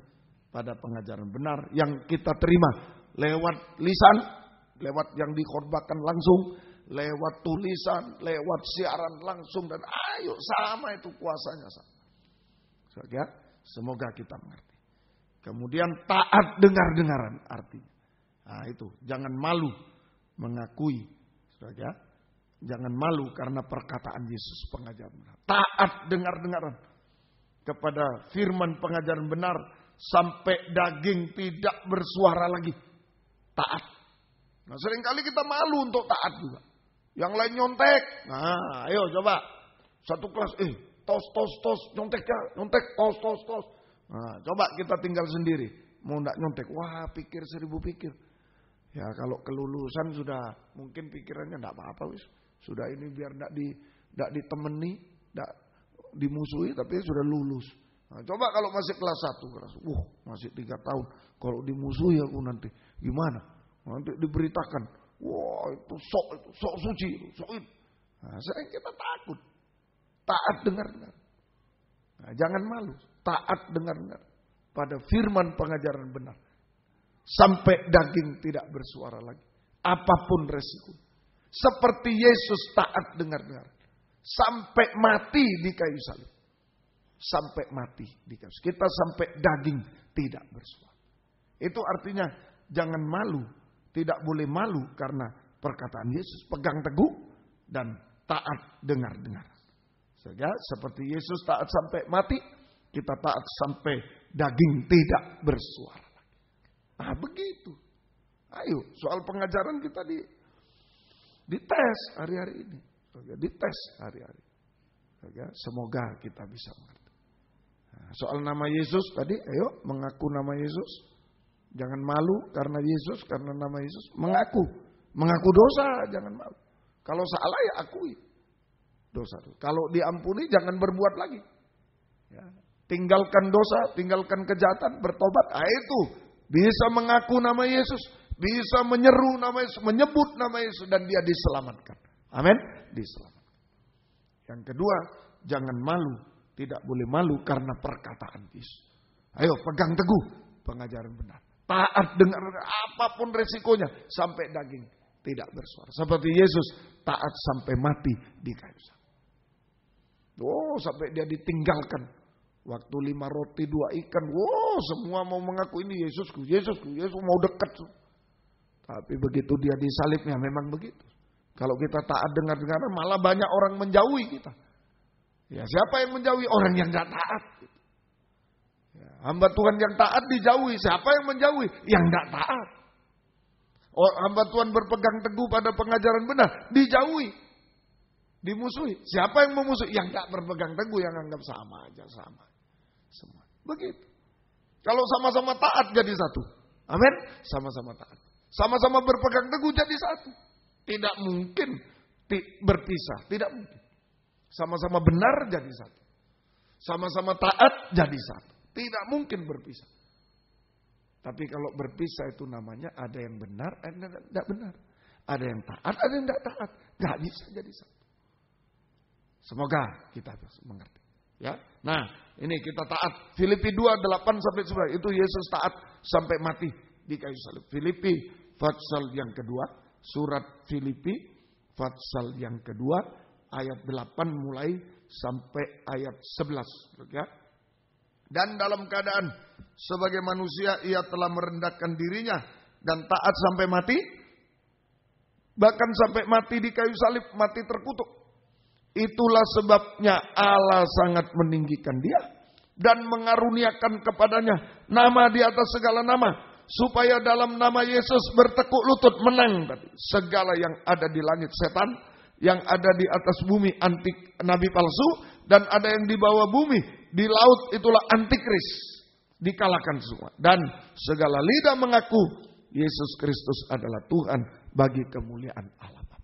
pada pengajaran benar yang kita terima lewat lisan, lewat yang dikhotbahkan langsung, lewat tulisan, lewat siaran langsung, dan ayo sama itu kuasanya sama. Ya, semoga kita mengerti. Kemudian taat dengar-dengaran artinya. Nah itu, jangan malu mengakui. Ya, jangan malu karena perkataan Yesus pengajaran benar. Taat dengar-dengaran kepada firman pengajaran benar. Sampai daging tidak bersuara lagi. Taat. Nah seringkali kita malu untuk taat juga. Yang lain nyontek. Nah ayo coba. Satu kelas. Tos. Nyontek. Tos. Nah coba kita tinggal sendiri. Mau ndak nyontek. Wah pikir 1000 pikir. Ya kalau kelulusan sudah. Mungkin pikirannya ndak apa-apa wis. Sudah ini biar ndak ditemani. Ndak dimusuhi. Tapi sudah lulus. Nah, coba kalau masih kelas 1, masih 3 tahun. Kalau dimusuhi aku nanti gimana? Nanti diberitakan, wah itu sok suci, sok itu. Nah, sering kita takut. Taat dengar-dengar. Nah, jangan malu, taat dengar-dengar pada firman pengajaran benar. Sampai daging tidak bersuara lagi. Apapun resiko. Seperti Yesus taat dengar-dengar. Sampai mati di kayu salib. Sampai mati di kayu. Kita sampai daging tidak bersuara. Itu artinya jangan malu. Tidak boleh malu karena perkataan Yesus. Pegang teguh dan taat dengar-dengar. Sehingga seperti Yesus taat sampai mati, Kita taat sampai daging tidak bersuara. Nah begitu. Ayo, soal pengajaran kita dites hari-hari ini. Dites hari-hari. Semoga kita bisa mengerti. Nah, soal nama Yesus tadi, ayo mengaku nama Yesus. Jangan malu karena Yesus, karena nama Yesus. Mengaku dosa, jangan malu. Kalau salah ya akui dosa. Kalau diampuni jangan berbuat lagi. Ya. Tinggalkan dosa, tinggalkan kejahatan, bertobat. Nah, itu bisa mengaku nama Yesus, bisa menyeru nama Yesus, menyebut nama Yesus, dan dia diselamatkan. Amin, diselamatkan. Yang kedua, jangan malu, tidak boleh malu karena perkataan Yesus. Ayo pegang teguh pengajaran benar. Taat dengar apapun resikonya sampai daging tidak bersuara. Seperti Yesus taat sampai mati di kayu salib. Oh, sampai dia ditinggalkan. Waktu 5 roti 2 ikan. Wow, semua mau mengaku ini Yesusku, Yesusku, Yesus mau dekat. Tapi begitu dia disalibnya memang begitu. Kalau kita taat dengar-dengar malah banyak orang menjauhi kita. Ya, siapa yang menjauhi? Orang yang gak taat. Ya, hamba Tuhan yang taat dijauhi. Siapa yang menjauhi? Yang gak taat. Hamba Tuhan berpegang teguh pada pengajaran benar, dijauhi. Dimusuhi. Siapa yang memusuhi? Yang gak berpegang teguh, yang anggap sama aja, sama. Semua. Begitu. Kalau sama-sama taat jadi satu. Amin. Sama-sama taat. Sama-sama berpegang teguh jadi satu. Tidak mungkin berpisah. Tidak mungkin. Sama-sama benar jadi satu. Sama-sama taat jadi satu. Tidak mungkin berpisah. Tapi kalau berpisah itu namanya ada yang benar, ada yang tidak benar. Ada yang taat, ada yang tidak taat. Gak bisa jadi satu. Semoga kita mengerti. Ya, nah ini kita taat. Filipi 2:8-9 itu Yesus taat sampai mati di kayu salib. Filipi pasal yang kedua. Surat Filipi pasal yang kedua ayat 8 mulai sampai ayat 11. Ya. Dan dalam keadaan sebagai manusia ia telah merendahkan dirinya dan taat sampai mati. Bahkan sampai mati di kayu salib, mati terkutuk. Itulah sebabnya Allah sangat meninggikan dia dan mengaruniakan kepadanya nama di atas segala nama. Supaya dalam nama Yesus bertekuk lutut menang segala yang ada di langit setan, yang ada di atas bumi antik nabi palsu, dan ada yang di bawah bumi, di laut itulah antikris, dikalahkan semua. Dan segala lidah mengaku Yesus Kristus adalah Tuhan bagi kemuliaan Allah Bapa.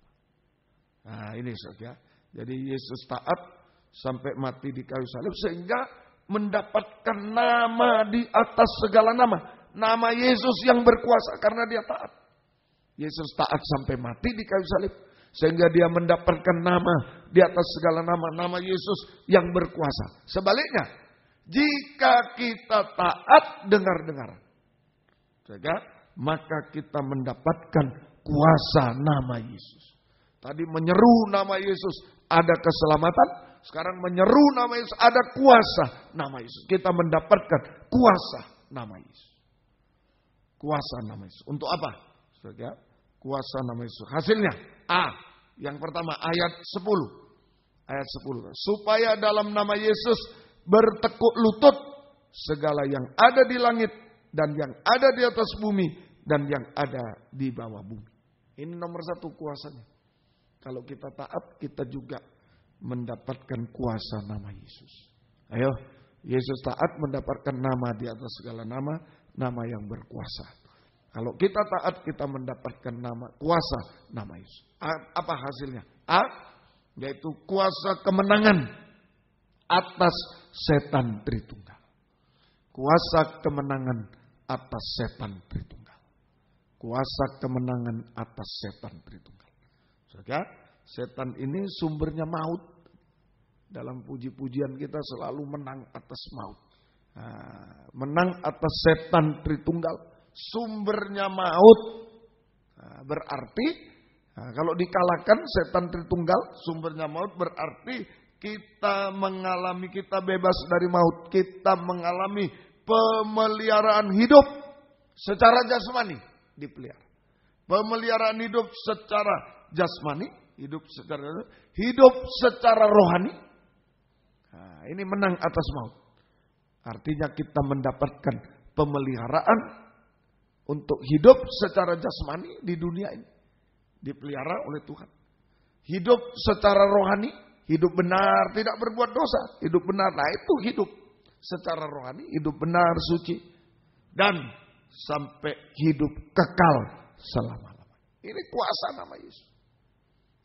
Nah ini saudara. Jadi Yesus taat sampai mati di kayu salib sehingga mendapatkan nama di atas segala nama. Nama Yesus yang berkuasa karena dia taat. Yesus taat sampai mati di kayu salib. Sehingga dia mendapatkan nama di atas segala nama. Nama Yesus yang berkuasa. Sebaliknya, jika kita taat dengar-dengar, maka kita mendapatkan kuasa nama Yesus. Tadi menyeru nama Yesus ada keselamatan. Sekarang menyeru nama Yesus ada kuasa nama Yesus. Kita mendapatkan kuasa nama Yesus. Kuasa nama Yesus. Untuk apa? Saudara, kuasa nama Yesus. Hasilnya, yang pertama ayat 10. Ayat 10. Supaya dalam nama Yesus bertekuk lutut segala yang ada di langit dan yang ada di atas bumi dan yang ada di bawah bumi. Ini nomor 1 kuasanya. Kalau kita taat, kita juga mendapatkan kuasa nama Yesus. Ayo, Yesus taat mendapatkan nama di atas segala nama, nama yang berkuasa. Kalau kita taat, kita mendapatkan nama kuasa nama Yesus. Apa hasilnya? Yaitu kuasa kemenangan atas setan Tritunggal. Kuasa kemenangan atas setan Tritunggal. Kuasa kemenangan atas setan Tritunggal. Saudara, setan ini sumbernya maut. Dalam puji-pujian kita selalu menang atas maut. Menang atas setan Tritunggal. Sumbernya maut. Berarti kalau dikalahkan setan Tritunggal, sumbernya maut, berarti kita bebas dari maut. Kita mengalami pemeliharaan hidup secara jasmani, dipelihara. Pemeliharaan hidup secara jasmani, hidup secara rohani. Ini menang atas maut. Artinya kita mendapatkan pemeliharaan untuk hidup secara jasmani di dunia ini. Dipelihara oleh Tuhan. Hidup secara rohani, hidup benar, tidak berbuat dosa. Hidup benar, nah itu hidup secara rohani, hidup benar, suci. Dan sampai hidup kekal selama-lamanya. Ini kuasa nama Yesus.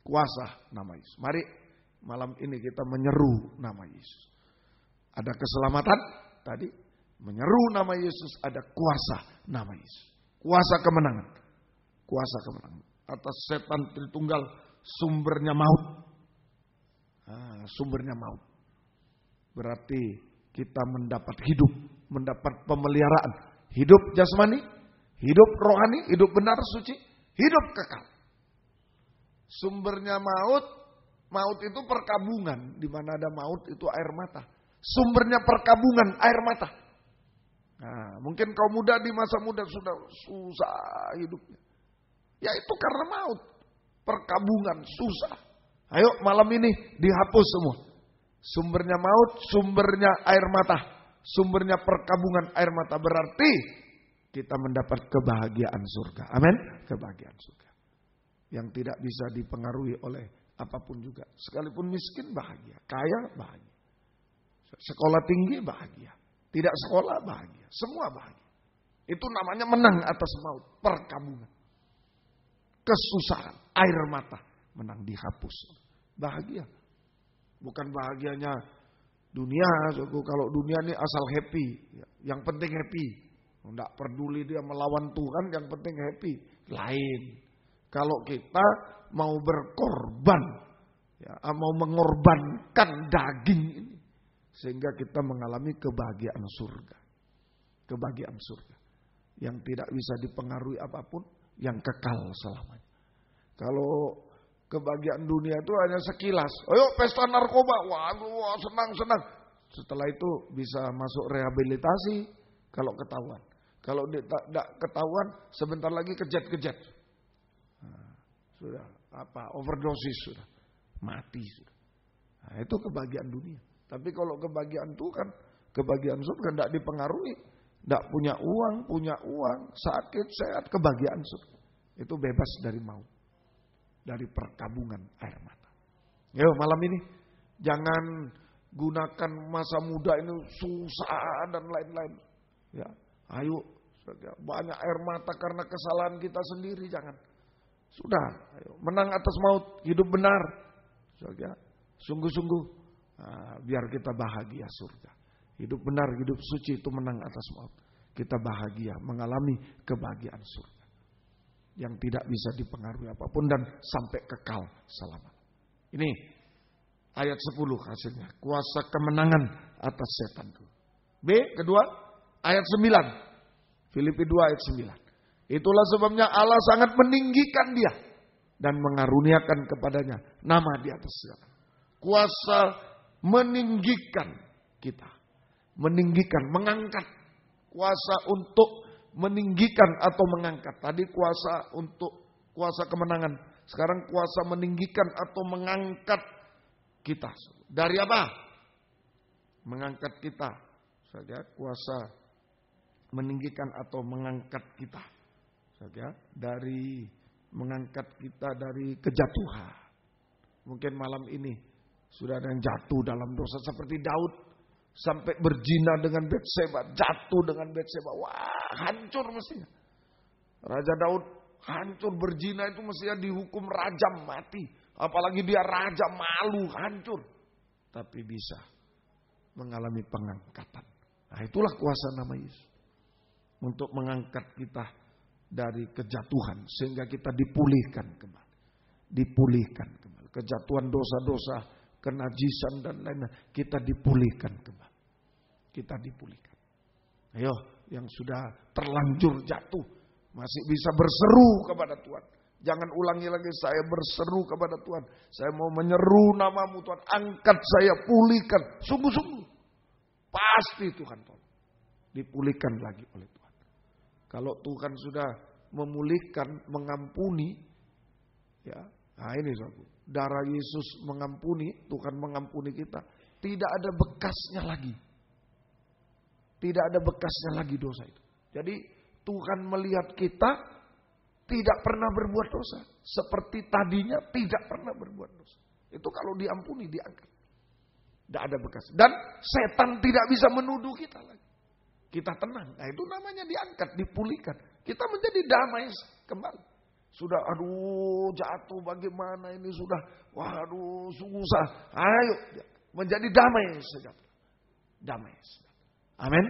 Kuasa nama Yesus. Mari malam ini kita menyeru nama Yesus. Ada keselamatan tadi. Menyeru nama Yesus, ada kuasa nama Yesus. Kuasa kemenangan. Kuasa kemenangan. Atas setan Tritunggal, sumbernya maut. Sumbernya maut. Berarti kita mendapat hidup, mendapat pemeliharaan. Hidup jasmani, hidup rohani, hidup benar, suci, hidup kekal. Sumbernya maut, maut itu perkabungan. Di mana ada maut itu air mata. Sumbernya perkabungan, air mata. Nah, mungkin kaum muda di masa muda sudah susah hidupnya. Ya itu karena maut. Perkabungan, susah. Ayo malam ini dihapus semua. Sumbernya maut, sumbernya air mata. Sumbernya perkabungan air mata. Berarti kita mendapat kebahagiaan surga. Amin. Kebahagiaan surga. Yang tidak bisa dipengaruhi oleh apapun juga. Sekalipun miskin bahagia. Kaya bahagia. Sekolah tinggi bahagia. Tidak sekolah bahagia. Semua bahagia. Itu namanya menang atas maut. Perkabungan. Kesusahan. Air mata. Menang dihapus. Bahagia. Bukan bahagianya dunia. Kalau dunia ini asal happy. Yang penting happy. Tidak peduli dia melawan Tuhan. Yang penting happy. Lain. Kalau kita mau berkorban. Mau mengorbankan daging ini. Sehingga kita mengalami kebahagiaan surga. Kebahagiaan surga. Yang tidak bisa dipengaruhi apapun. Yang kekal selamanya. Kalau kebahagiaan dunia itu hanya sekilas. Ayo pesta narkoba. Wah senang-senang. Setelah itu bisa masuk rehabilitasi. Kalau ketahuan. Kalau tidak ketahuan sebentar lagi kejat-kejat. Nah, sudah overdosis sudah. Mati sudah. Nah, itu kebahagiaan dunia. Tapi kalau kebahagiaan Tuhan, kebahagiaan surga tidak dipengaruhi. Tidak punya uang, sakit, sehat, kebahagiaan surga. Itu bebas dari maut. Dari perkabungan air mata. Yo malam ini, jangan gunakan masa muda ini susah dan lain-lain. Ya, ayo, banyak air mata karena kesalahan kita sendiri, jangan. Sudah, ayo, menang atas maut, hidup benar. Sungguh-sungguh. Nah, biar kita bahagia surga. Hidup benar, hidup suci itu menang atas maut. Kita bahagia, mengalami kebahagiaan surga. Yang tidak bisa dipengaruhi apapun dan sampai kekal selama. Ini ayat 10 hasilnya. Kuasa kemenangan atas setan. B, kedua, ayat 9. Filipi 2 ayat 9. Itulah sebabnya Allah sangat meninggikan dia. Dan mengaruniakan kepadanya nama di atas segala. Kuasa meninggikan kita. Meninggikan, mengangkat. Kuasa untuk meninggikan atau mengangkat. Tadi kuasa untuk kuasa kemenangan. Sekarang kuasa meninggikan atau mengangkat kita. Dari apa? Mengangkat kita. Saja kuasa meninggikan atau mengangkat kita. Saja dari mengangkat kita dari kejatuhan. Mungkin malam ini sudah ada yang jatuh dalam dosa seperti Daud. Sampai berzina dengan Batseba. Jatuh dengan Batseba. Wah hancur mestinya. Raja Daud hancur berzina itu mestinya dihukum rajam mati. Apalagi dia raja malu hancur. Tapi bisa mengalami pengangkatan. Nah itulah kuasa nama Yesus. Untuk mengangkat kita dari kejatuhan. Sehingga kita dipulihkan kembali. Dipulihkan kembali. Kejatuhan dosa-dosa. Kenajisan dan lainnya. Kita dipulihkan kembali. Kita dipulihkan. Ayo yang sudah terlanjur jatuh. Masih bisa berseru kepada Tuhan. Jangan ulangi lagi saya berseru kepada Tuhan. Saya mau menyeru namamu Tuhan. Angkat saya pulihkan. Sungguh-sungguh. Pasti Tuhan tolong. Dipulihkan lagi oleh Tuhan. Kalau Tuhan sudah memulihkan, mengampuni. Ya, nah ini saudara. Darah Yesus mengampuni, Tuhan mengampuni kita. Tidak ada bekasnya lagi. Tidak ada bekasnya lagi dosa itu. Jadi Tuhan melihat kita tidak pernah berbuat dosa. Seperti tadinya tidak pernah berbuat dosa. Itu kalau diampuni, diangkat. Tidak ada bekas. Dan setan tidak bisa menuduh kita lagi. Kita tenang. Nah itu namanya diangkat, dipulihkan. Kita menjadi damai kembali. Sudah jatuh bagaimana ini sudah. Waduh susah. Ayo menjadi damai sejahtera. Damai sejahtera. Amin.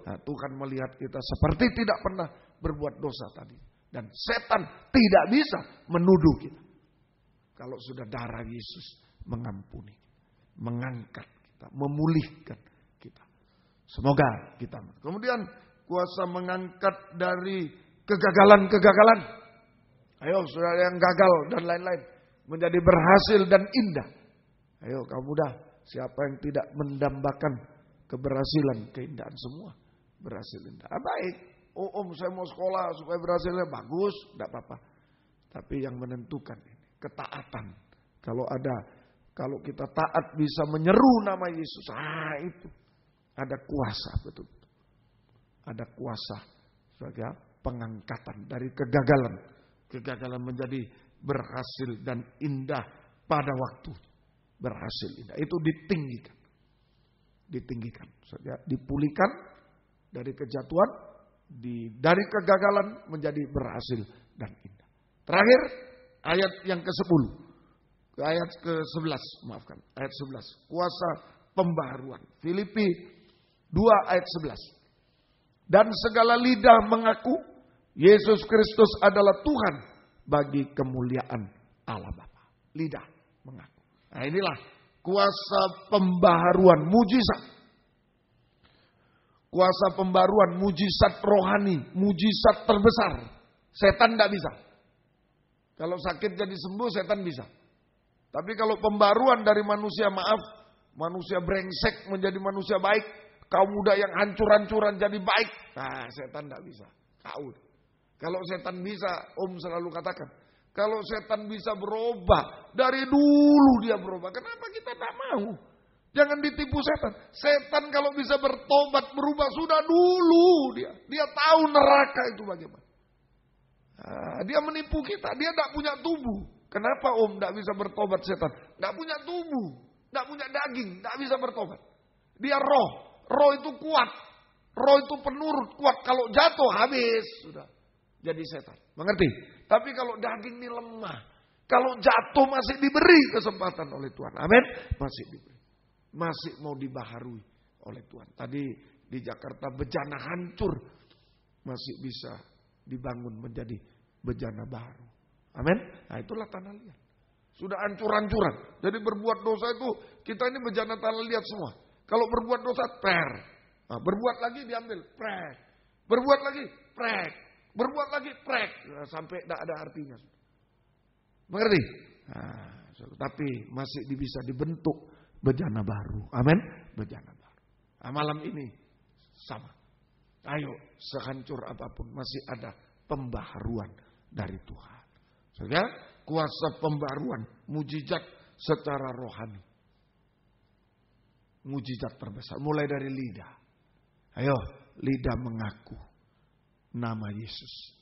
Nah, Tuhan melihat kita seperti tidak pernah berbuat dosa tadi. Dan setan tidak bisa menuduh kita. Kalau sudah darah Yesus mengampuni, mengangkat kita, memulihkan kita. Semoga kita. Kemudian kuasa mengangkat dari kegagalan-kegagalan. Ayo saudara yang gagal dan lain-lain. Menjadi berhasil dan indah. Ayo kamu muda. Siapa yang tidak mendambakan keberhasilan, keindahan semua. Berhasil indah. Baik. Om saya mau sekolah supaya berhasilnya bagus. Tidak apa-apa. Tapi yang menentukan ini. Ketaatan. Kalau kita taat bisa menyeru nama Yesus. Itu. Ada kuasa betul. Ada kuasa sebagai pengangkatan dari kegagalan. Kegagalan menjadi berhasil dan indah pada waktu. Berhasil indah. Itu ditinggikan. Dipulihkan dari kejatuhan, dari kegagalan menjadi berhasil dan indah. Terakhir ayat yang ke-10, ayat ke-11, maafkan, ayat 11, kuasa pembaharuan. Filipi 2 ayat 11. Dan segala lidah mengaku Yesus Kristus adalah Tuhan bagi kemuliaan Allah Bapa. Lidah mengaku. Nah inilah kuasa pembaharuan, mujizat. Kuasa pembaharuan, mujizat rohani, mujizat terbesar. Setan tidak bisa. Kalau sakit jadi sembuh, setan bisa. Tapi kalau pembaharuan dari manusia, manusia brengsek menjadi manusia baik. Kaum muda yang hancur-hancuran jadi baik. Nah, setan tidak bisa. Kalau setan bisa, Om selalu katakan. Kalau setan bisa berubah, dari dulu dia berubah. Kenapa kita tak mau? Jangan ditipu setan. Setan kalau bisa bertobat, berubah sudah dulu dia. Dia tahu neraka itu bagaimana. Nah, dia menipu kita. Dia tak punya tubuh. Kenapa Om tak bisa bertobat setan? Tak punya tubuh. Tak punya daging. Tak bisa bertobat. Dia roh. Roh itu kuat. Roh itu penurut kuat. Kalau jatuh habis. Sudah. Jadi setan. Mengerti? Tapi kalau daging ini lemah. Kalau jatuh masih diberi kesempatan oleh Tuhan. Amin. Masih diberi. Masih mau dibaharui oleh Tuhan. Tadi di Jakarta bejana hancur. Masih bisa dibangun menjadi bejana baru. Amin. Nah itulah tanah liat. Sudah hancur-hancuran. Jadi berbuat dosa itu kita ini bejana tanah liat semua. Kalau berbuat dosa per. Nah, berbuat lagi diambil prek. Berbuat lagi prek. Berbuat lagi prek. Nah, sampai tidak ada artinya. Mengerti? Nah, tapi masih bisa dibentuk bejana baru. Amin. Bejana baru. Nah, malam ini sama. Ayo sehancur apapun masih ada pembaharuan dari Tuhan. Sehingga kuasa pembaharuan, mujizat secara rohani. Mujizat terbesar mulai dari lidah. Ayo, lidah mengaku nama Yesus.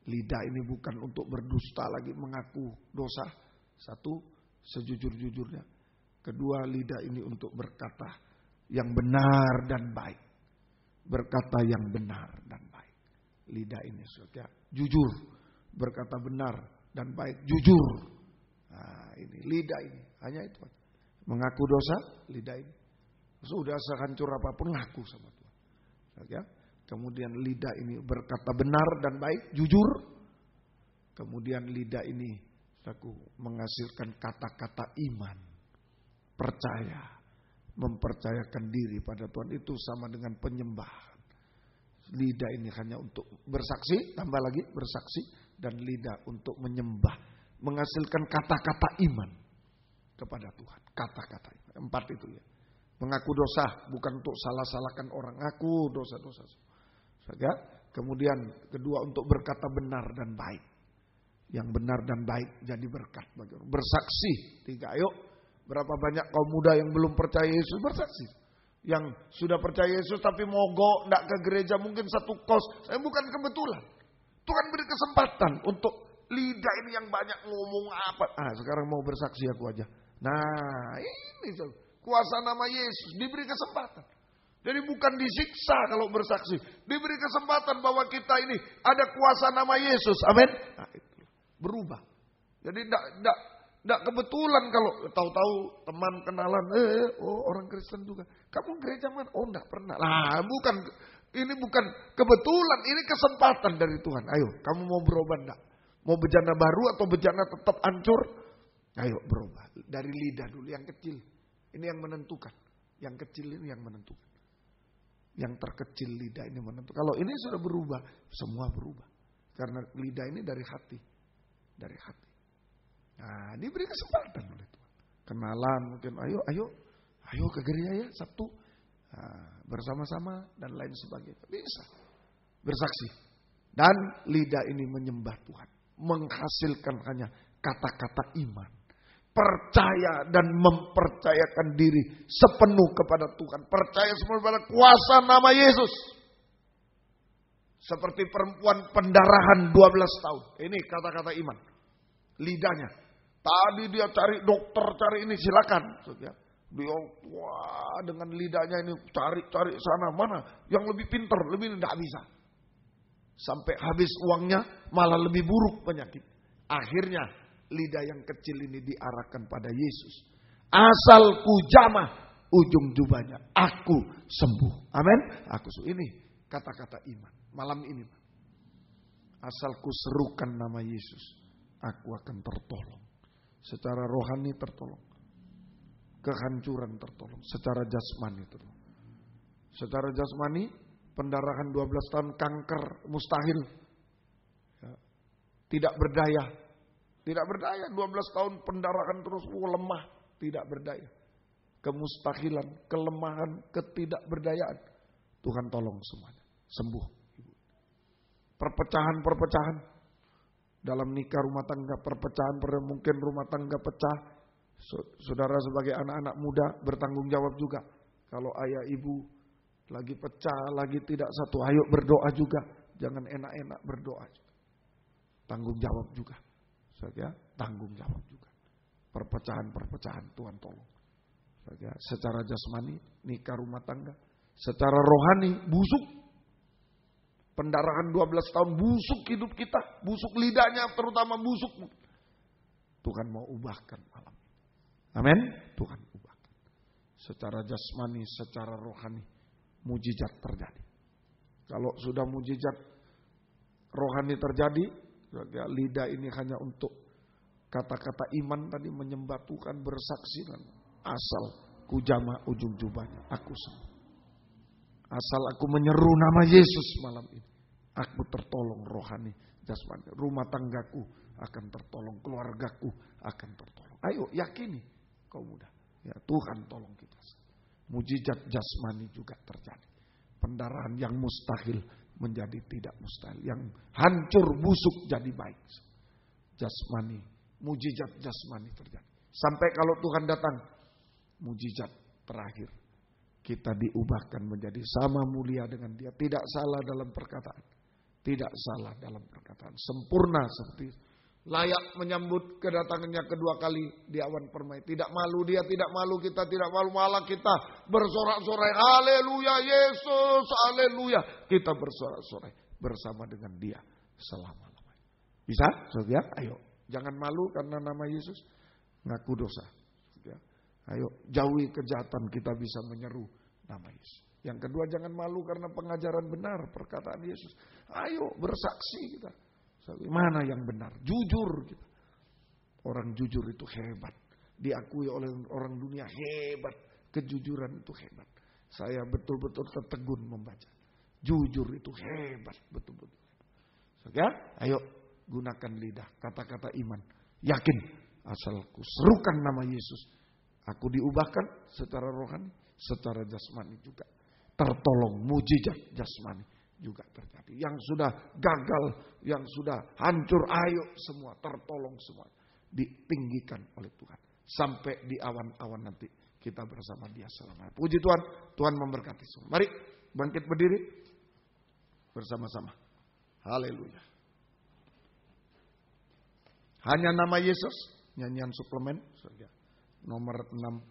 Lidah ini bukan untuk berdusta lagi mengaku dosa. Satu, sejujur-jujurnya. Kedua, lidah ini untuk berkata yang benar dan baik. Berkata yang benar dan baik. Lidah ini saudara, jujur. Berkata benar dan baik, jujur. Nah, ini lidah ini, hanya itu. Mengaku dosa, lidah ini. Sudah sehancur apapun ngaku sama Tuhan. Ya. Kemudian lidah ini berkata benar dan baik, jujur. Kemudian lidah ini aku menghasilkan kata-kata iman, percaya, mempercayakan diri pada Tuhan. Itu sama dengan penyembahan. Lidah ini hanya untuk bersaksi, tambah lagi bersaksi, dan lidah untuk menyembah, menghasilkan kata-kata iman kepada Tuhan. Kata-kata iman. 4 itu ya. Mengaku dosa bukan untuk salah-salahkan orang, ngaku dosa-dosa. Ya. Kemudian kedua untuk berkata benar dan baik. Yang benar dan baik jadi berkat bagi orang. Bersaksi. 3, ayo. Berapa banyak kaum muda yang belum percaya Yesus bersaksi. yang sudah percaya Yesus tapi mogok, tidak ke gereja, mungkin satu kos. Saya bukan kebetulan. Tuhan beri kesempatan untuk lidah ini yang banyak ngomong apa. Sekarang mau bersaksi aku aja. Nah ini kuasa nama Yesus diberi kesempatan. Jadi bukan disiksa kalau bersaksi. Diberi kesempatan bahwa kita ini ada kuasa nama Yesus. Amin. Nah, itu berubah. Jadi tidak kebetulan kalau tahu-tahu teman kenalan, orang Kristen juga. Kamu gereja mana? Oh, tidak pernah. Lah, bukan. Ini bukan kebetulan, ini kesempatan dari Tuhan. Ayo, kamu mau berubah enggak? Mau bejana baru atau bejana tetap hancur? Ayo berubah. Dari lidah dulu yang kecil. Ini yang menentukan. Yang kecil ini yang menentukan. Yang terkecil lidah ini menentukan. Kalau ini sudah berubah, semua berubah. Karena lidah ini dari hati. Dari hati. Nah, diberi kesempatan oleh Tuhan. Kenalan mungkin, ayo ke gereja ya Sabtu. Nah, bersama-sama dan lain sebagainya. Bisa. Bersaksi. Dan lidah ini menyembah Tuhan. Menghasilkan hanya kata-kata iman. Percaya dan mempercayakan diri sepenuh kepada Tuhan. Percaya semua kepada kuasa nama Yesus. Seperti perempuan pendarahan 12 tahun. Ini kata-kata iman. Lidahnya. Tadi dia cari dokter, cari ini, silakan. Dia dengan lidahnya ini cari sana mana yang lebih pintar, lebih tidak bisa. Sampai habis uangnya malah lebih buruk penyakit. Akhirnya lidah yang kecil ini diarahkan pada Yesus. Asal ku jamah ujung jubahnya, aku sembuh. Amin. Aku sembuh. Ini kata-kata iman. Malam ini asal ku serukan nama Yesus, aku akan tertolong. Secara rohani tertolong. Kehancuran tertolong. Secara jasmani tertolong. Secara jasmani, pendarahan 12 tahun, kanker, mustahil. Ya. Tidak berdaya. Tidak berdaya. 12 tahun pendarahan terus lemah. Tidak berdaya. Kemustahilan, kelemahan, ketidakberdayaan. Tuhan tolong semuanya. Sembuh. Perpecahan-perpecahan. Dalam nikah rumah tangga perpecahan, mungkin rumah tangga pecah. Saudara sebagai anak-anak muda bertanggung jawab juga. Kalau ayah ibu lagi pecah, lagi tidak satu, ayo berdoa juga. Jangan enak-enak berdoa juga. Tanggung jawab juga. Saudara, tanggung jawab juga. Perpecahan-perpecahan Tuhan tolong. Saudara, secara jasmani nikah rumah tangga, secara rohani busuk. Pendarahan 12 tahun busuk hidup kita. Busuk lidahnya terutama busuk. Tuhan mau ubahkan malam. Amin. Tuhan ubahkan. Secara jasmani, secara rohani. Mujizat terjadi. Kalau sudah mujizat rohani terjadi. Lidah ini hanya untuk kata-kata iman tadi. Menyembah Tuhan, bersaksi. Asal ku jamah ujung jubahnya, aku sembuh. Asal aku menyeru nama Yesus malam ini, aku tertolong rohani, jasmani. Rumah tanggaku akan tertolong, keluargaku akan tertolong. Ayo yakini kau muda. Ya, Tuhan tolong kita. Mujizat jasmani juga terjadi. Pendarahan yang mustahil menjadi tidak mustahil. Yang hancur busuk jadi baik. Jasmani, mujizat jasmani terjadi. Sampai kalau Tuhan datang, mujizat terakhir. Kita diubahkan menjadi sama mulia dengan Dia. Tidak salah dalam perkataan. Tidak salah dalam perkataan. Sempurna seperti layak menyambut kedatangannya kedua kali di awan permai. Tidak malu Dia, tidak malu kita, tidak malu. Malah kita bersorak-sorai. Haleluya Yesus, haleluya. Kita bersorak-sorai bersama dengan Dia selama-lamanya. Bisa? Saudara, ayo. Jangan malu karena nama Yesus. Ngaku dosa. Ayo, jauhi kejahatan, kita bisa menyeru nama Yesus. Yang kedua, jangan malu karena pengajaran benar, perkataan Yesus. Ayo, bersaksi kita. Mana yang benar? Jujur kita. Orang jujur itu hebat. Diakui oleh orang dunia hebat. Kejujuran itu hebat. Saya betul-betul tertegun membaca. Jujur itu hebat, betul-betul. Ya, ayo gunakan lidah, kata-kata iman. Yakin, asalku serukan nama Yesus. Aku diubahkan secara rohani, secara jasmani juga. Tertolong, mujizat jasmani juga terjadi. Yang sudah gagal, yang sudah hancur, ayo semua tertolong semua. Ditinggikan oleh Tuhan. Sampai di awan-awan nanti kita bersama dia selamanya. Puji Tuhan, Tuhan memberkati semua. Mari bangkit berdiri bersama-sama. Haleluya. Hanya nama Yesus, nyanyian suplemen nomor 65.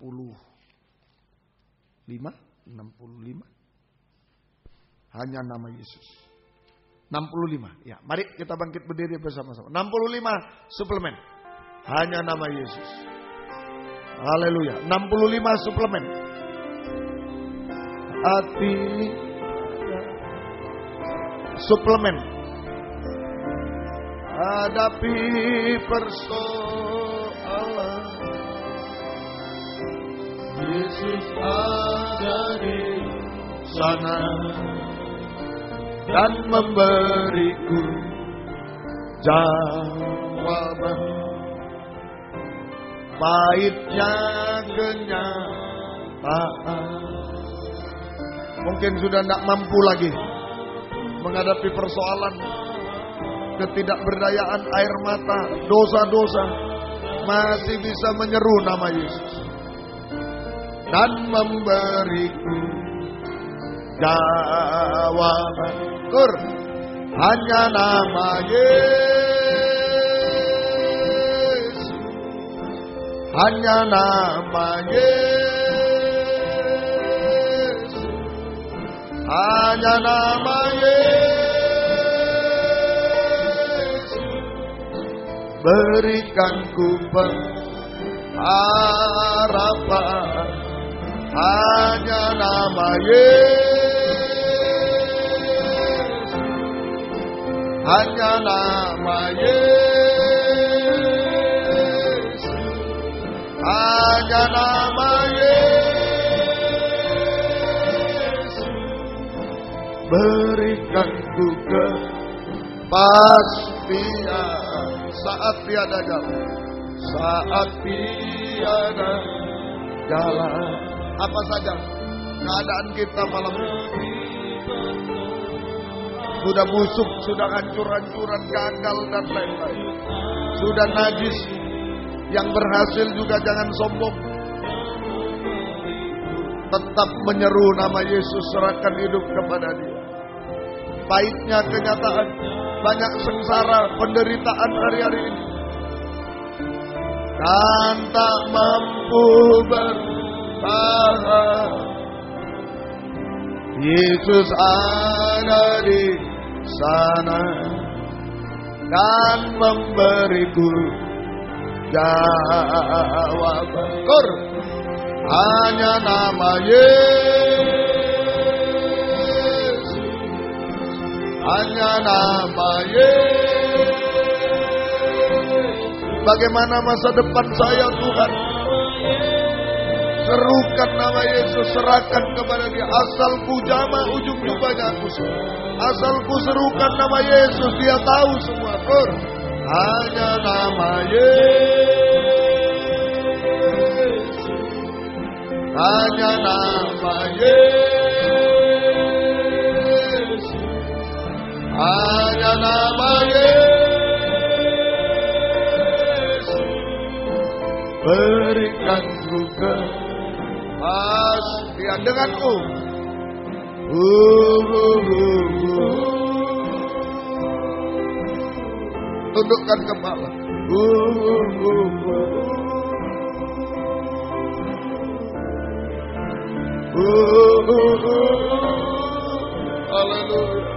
Hanya nama Yesus. 65. Ya, mari kita bangkit berdiri bersama-sama. 65 suplemen. Hanya nama Yesus. Haleluya. 65 suplemen. Hati suplemen. Hadapi persoalan.
Yesus ada di
sana dan memberiku jawaban. Pahitnya kenyataan. Mungkin sudah tidak mampu lagi menghadapi persoalan ketidakberdayaan, air mata, dosa-dosa. Masih bisa menyeru nama Yesus dan memberiku jawaban. Hanya nama Yesus, hanya nama Yesus, hanya nama Yesus, berikanku pengharapan. Hanya nama Yesus, hanya nama Yesus, hanya nama Yesus, berikanku kepastian saat tiada jalan, saat tiada jalan. Apa saja keadaan kita malam ini, sudah busuk, sudah hancur-hancuran, gagal dan lain-lain, sudah najis. Yang berhasil juga jangan sombong, tetap menyeru nama Yesus, serahkan hidup kepada Dia. Pahitnya kenyataan, banyak sengsara, penderitaan hari-hari ini, dan tak mampu bertahan. Yesus ada di sana dan memberiku jawaban. Hanya nama Yesus, hanya nama Yesus. Bagaimana masa depan saya, Tuhan? Serukan nama Yesus, serahkan kepada Dia. Asalku jama ujung jubahnya aku. Asalku serukan nama Yesus, Dia tahu semua. Hanya nama Yesus, hanya nama Yesus, hanya nama Yesus, berikan juga pastian denganku. Tundukkan kepala. Haleluya.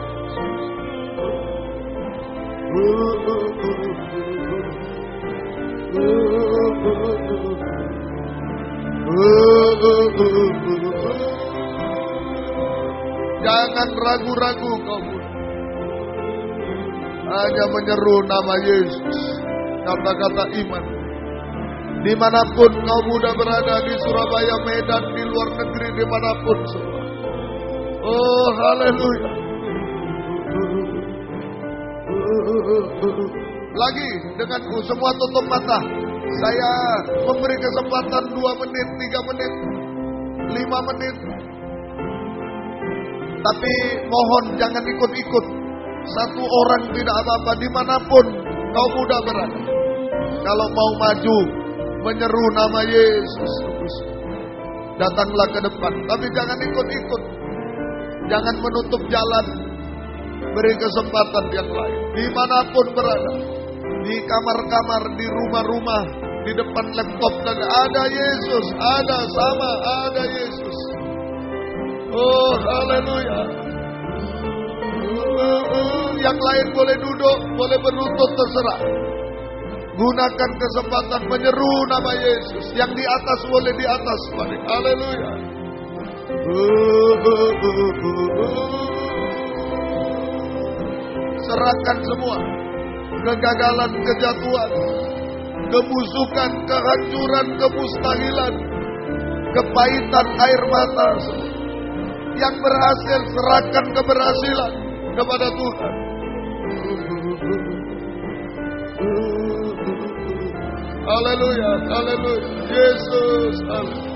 Jangan ragu-ragu kamu. Hanya menyeru nama Yesus. Kata-kata iman. Dimanapun kau muda berada, di Surabaya, Medan, di luar negeri, dimanapun semua. Oh haleluya. Lagi denganku, semua tutup mata. Saya memberi kesempatan 2 menit, 3 menit, 5 menit. Tapi mohon jangan ikut-ikut. Satu orang tidak apa-apa, dimanapun kau muda berada. Kalau mau maju menyeru nama Yesus, Datanglah ke depan, tapi jangan ikut-ikut. Jangan menutup jalan. Beri kesempatan yang lain. Dimanapun berada. Di kamar-kamar, di rumah-rumah, di depan laptop, dan ada Yesus, ada sama, ada Yesus. Oh, haleluya. Yang lain boleh duduk, boleh berlutut, terserah. Gunakan kesempatan menyeru nama Yesus. Yang di atas boleh di atas. Haleluya. Serahkan semua. Kegagalan, kejatuhan, kebusukan, kehancuran, kemustahilan, kepahitan, air mata. Yang berhasil, serahkan keberhasilan kepada Tuhan. Haleluya, haleluya. Yesus, haleluya.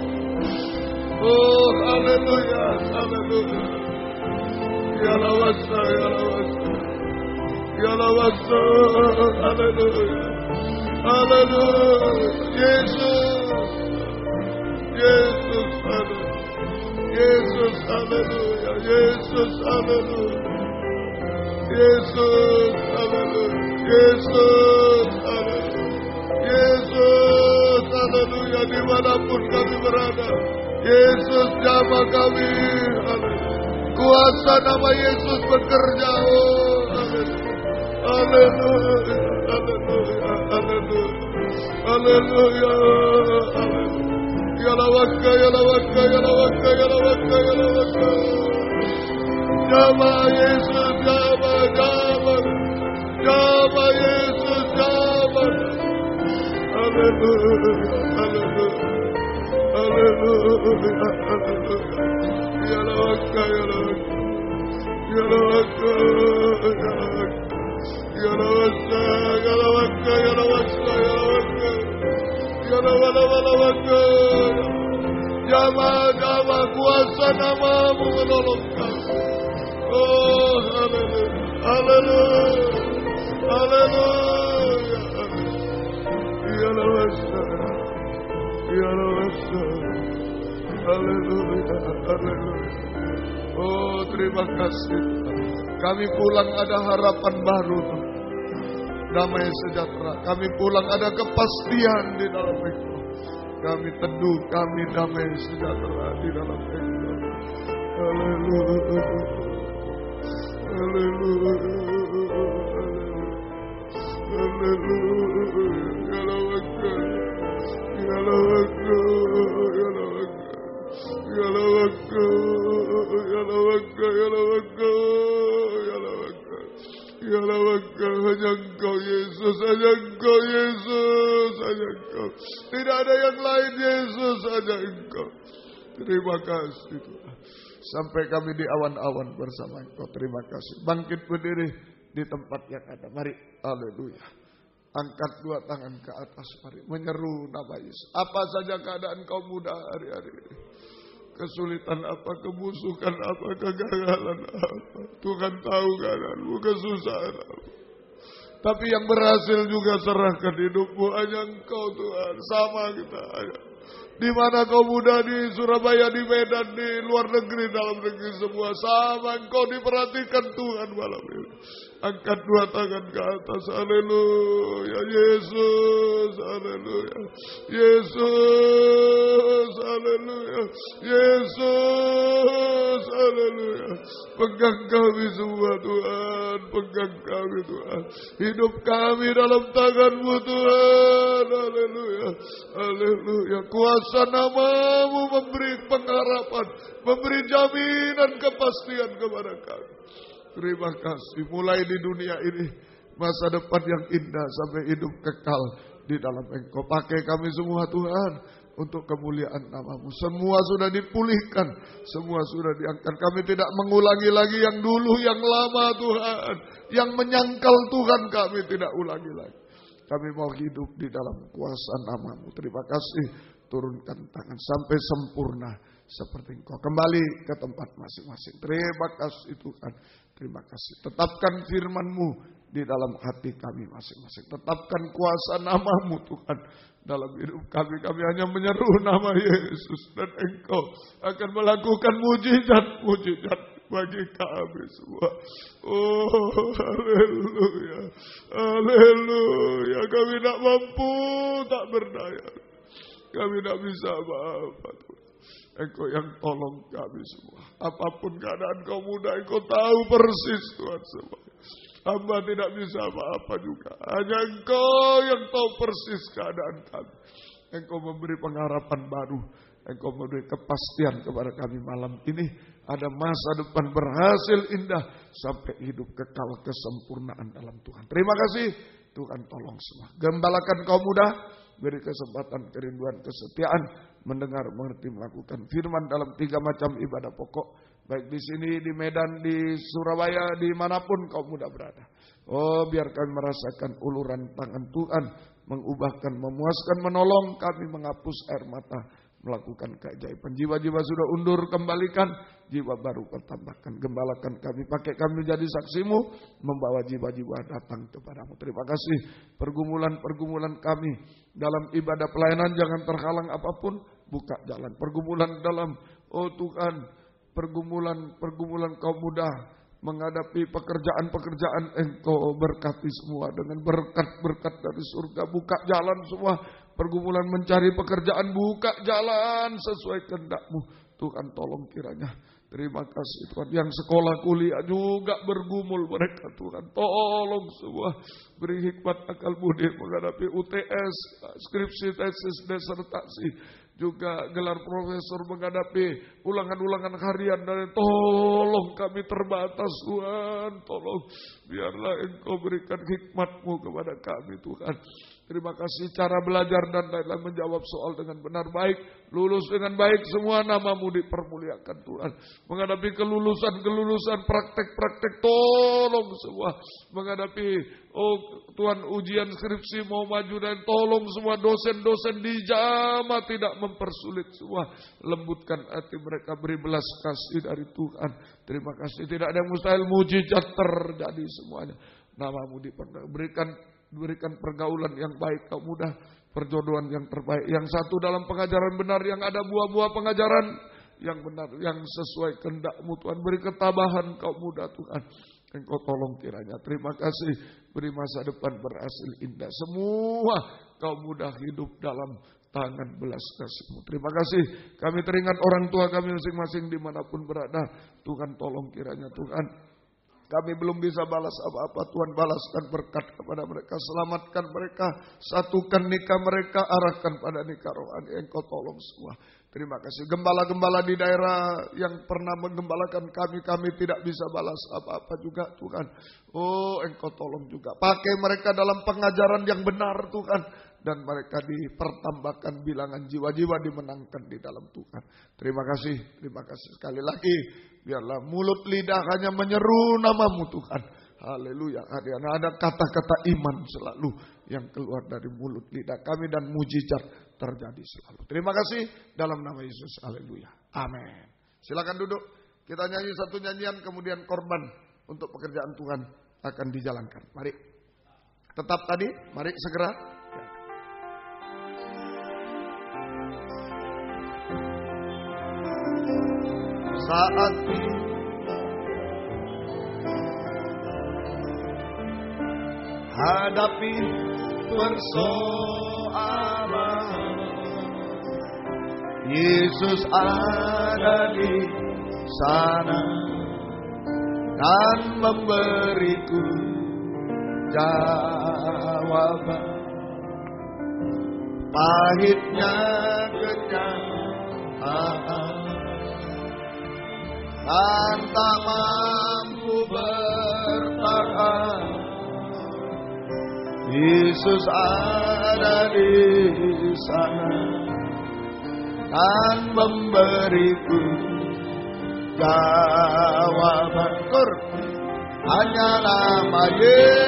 Oh, haleluya, haleluya. Ya lawasa, ya lawasa. Ya lawasa, haleluya. Haleluya. Yesus. Yesus, haleluya. Yesus, haleluya. Yesus, haleluya. Yesus, haleluya. Yesus, haleluya. Yesus, haleluya. Dimanapun kami berada, Yesus jamah kami, haleluya. Kuasa nama Yesus bekerja, oh, haleluya, haleluya, haleluya, haleluya, haleluya. Ya lawaka, ya lawaka, ya lawaka, ya lawaka, ya lawaka. Jamah Yesus, jamah, jamah, jamah Yesus, jamah. Haleluya, haleluya, haleluya, haleluya. Ya lawaka, ya lawaka, ya lawaka, ya lawaka. Ya lawaka, ya lawaka, ya lawaka, ya lawaka. Ya lawaka, jamah, jamah, kuasa namamu menolong kami. Oh, haleluya, haleluya, haleluya. Ya lawaka, ya lawaka. Haleluya, haleluya. Oh, terima kasih. Kami pulang ada harapan baru, damai sejahtera. Kami pulang ada kepastian di dalam Engkau. Kami teduh, kami damai sejahtera di dalam Engkau. Haleluya, haleluya, haleluya. Ya lawaka, ya lawaka, ya lawaka. Ya lawaka, ya lawaka, ya lawaka, ya lawaka. Ya lawaka, hanya Engkau Yesus, hanya Engkau Yesus, hanya Engkau. Tidak ada yang lain Yesus, hanya Engkau. Terima kasih Tuhan. Sampai kami di awan-awan bersama Engkau. Terima kasih. Bangkit berdiri di tempat yang ada. Mari, haleluya. Angkat dua tangan ke atas, mari menyeru nama Yesus. Apa saja keadaan kau muda hari-hari ini. Kesulitan apa, kebusukan apa, kegagalan apa. Tuhan tahu keadaanmu, kesusahan apa. Tapi yang berhasil juga serahkan hidupmu. Hanya Engkau Tuhan, sama kita hanya. Di mana kau muda, di Surabaya, di Medan, di luar negeri, dalam negeri semua. Sama Engkau diperhatikan Tuhan malam ini. Angkat dua tangan ke atas. Haleluya. Yesus. Haleluya. Yesus. Haleluya. Yesus. Haleluya. Pegang kami semua Tuhan. Pegang kami Tuhan. Hidup kami dalam tangan-Mu Tuhan. Haleluya. Haleluya. Kuasa nama-Mu memberi pengharapan. Memberi jaminan kepastian kepada kami. Terima kasih. Mulai di dunia ini, masa depan yang indah sampai hidup kekal di dalam Engkau. Pakai kami semua Tuhan untuk kemuliaan nama-Mu. Semua sudah dipulihkan, semua sudah diangkat. Kami tidak mengulangi lagi yang dulu, yang lama Tuhan. Yang menyangkal Tuhan kami tidak ulangi lagi. Kami mau hidup di dalam kuasa nama-Mu. Terima kasih. Turunkan tangan sampai sempurna. seperti Engkau. Kembali ke tempat masing-masing. Terima kasih Tuhan. Terima kasih. Tetapkan firman-Mu di dalam hati kami masing-masing. Tetapkan kuasa nama-Mu Tuhan dalam hidup kami. Kami hanya menyeru nama Yesus. Dan Engkau akan melakukan mujizat-mujizat bagi kami semua. Oh, haleluya. Haleluya. Kami tak mampu, tak berdaya. Kami tak bisa apa-apa Tuhan. Engkau yang tolong kami semua. Apapun keadaan kau muda, Engkau tahu persis Tuhan semua. Hamba tidak bisa apa-apa juga. Hanya Engkau yang tahu persis keadaan kami. Engkau memberi pengharapan baru. Engkau memberi kepastian kepada kami malam ini. Ada masa depan berhasil indah sampai hidup kekal kesempurnaan dalam Tuhan. Terima kasih Tuhan, tolong semua. Gembalakan kaum muda, beri kesempatan, kerinduan, kesetiaan, mendengar, mengerti, melakukan firman dalam 3 macam ibadah pokok. Baik di sini, di Medan, di Surabaya, dimanapun kaum muda berada. Oh, biar kami merasakan uluran tangan Tuhan, mengubahkan, memuaskan, menolong kami, menghapus air mata, melakukan keajaiban. Jiwa-jiwa sudah undur, kembalikan. Jiwa baru pertambahkan. Gembalakan kami, pakai kami menjadi saksimu, membawa jiwa-jiwa datang kepadamu. Terima kasih. Pergumulan-pergumulan kami dalam ibadah pelayanan jangan terhalang apapun. Buka jalan. Pergumulan dalam, oh Tuhan, pergumulan kaum muda menghadapi pekerjaan-pekerjaan, Engkau berkati semua dengan berkat-berkat dari surga. Buka jalan semua. Pergumulan mencari pekerjaan, buka jalan sesuai kehendak-Mu. Tuhan tolong kiranya. Terima kasih Tuhan. Yang sekolah kuliah juga bergumul mereka Tuhan. Tolong semua. Beri hikmat akal budi menghadapi UTS, skripsi, tesis, disertasi. Juga gelar profesor menghadapi ulangan-ulangan harian. Dan tolong kami terbatas Tuhan. Tolong biarlah Engkau berikan hikmat-Mu kepada kami Tuhan. Terima kasih cara belajar dan lain-lain menjawab soal dengan benar baik. Lulus dengan baik semua, nama-Mu dipermuliakan Tuhan. Menghadapi kelulusan, praktek-praktek tolong semua. Menghadapi Tuhan ujian skripsi mau maju dan tolong semua dosen-dosen dijamah tidak mempersulit semua. Lembutkan hati mereka, beri belas kasih dari Tuhan. Terima kasih, tidak ada yang mustahil, mujizat terjadi semuanya. Nama-Mu berikan pergaulan yang baik kaum muda, perjodohan yang terbaik, yang satu dalam pengajaran benar, yang ada buah-buah pengajaran yang benar, yang sesuai kehendak-Mu Tuhan. Beri ketabahan kaum muda Tuhan. Engkau tolong kiranya. Terima kasih, beri masa depan berhasil indah. Semua kaum muda hidup dalam tangan belas kasih-Mu. Terima kasih. Kami teringat orang tua kami masing-masing dimanapun berada. Tuhan tolong kiranya Tuhan. Kami belum bisa balas apa-apa. Tuhan balaskan berkat kepada mereka. Selamatkan mereka. Satukan nikah mereka. Arahkan pada nikah rohani. Engkau tolong semua. Terima kasih. Gembala-gembala di daerah yang pernah menggembalakan kami. Kami tidak bisa balas apa-apa juga Tuhan. Oh, Engkau tolong juga. Pakai mereka dalam pengajaran yang benar Tuhan. Dan mereka dipertambahkan bilangan jiwa-jiwa dimenangkan di dalam Tuhan. Terima kasih. Terima kasih sekali lagi. Biarlah mulut lidah hanya menyeru nama-Mu Tuhan. Haleluya. Ada kata-kata iman selalu yang keluar dari mulut lidah kami dan mujizat terjadi selalu. Terima kasih dalam nama Yesus. Haleluya. Amin. Silakan duduk. Kita nyanyi satu nyanyian kemudian korban untuk pekerjaan Tuhan akan dijalankan. Mari. Tetap tadi, mari segera. Saat hadapi persoalan, Yesus ada di sana dan memberiku jawaban. Pahitnya kenyataan dan tak mampu bertahan, Yesus ada di sana dan memberiku jawaban. Hanya nama Yesus,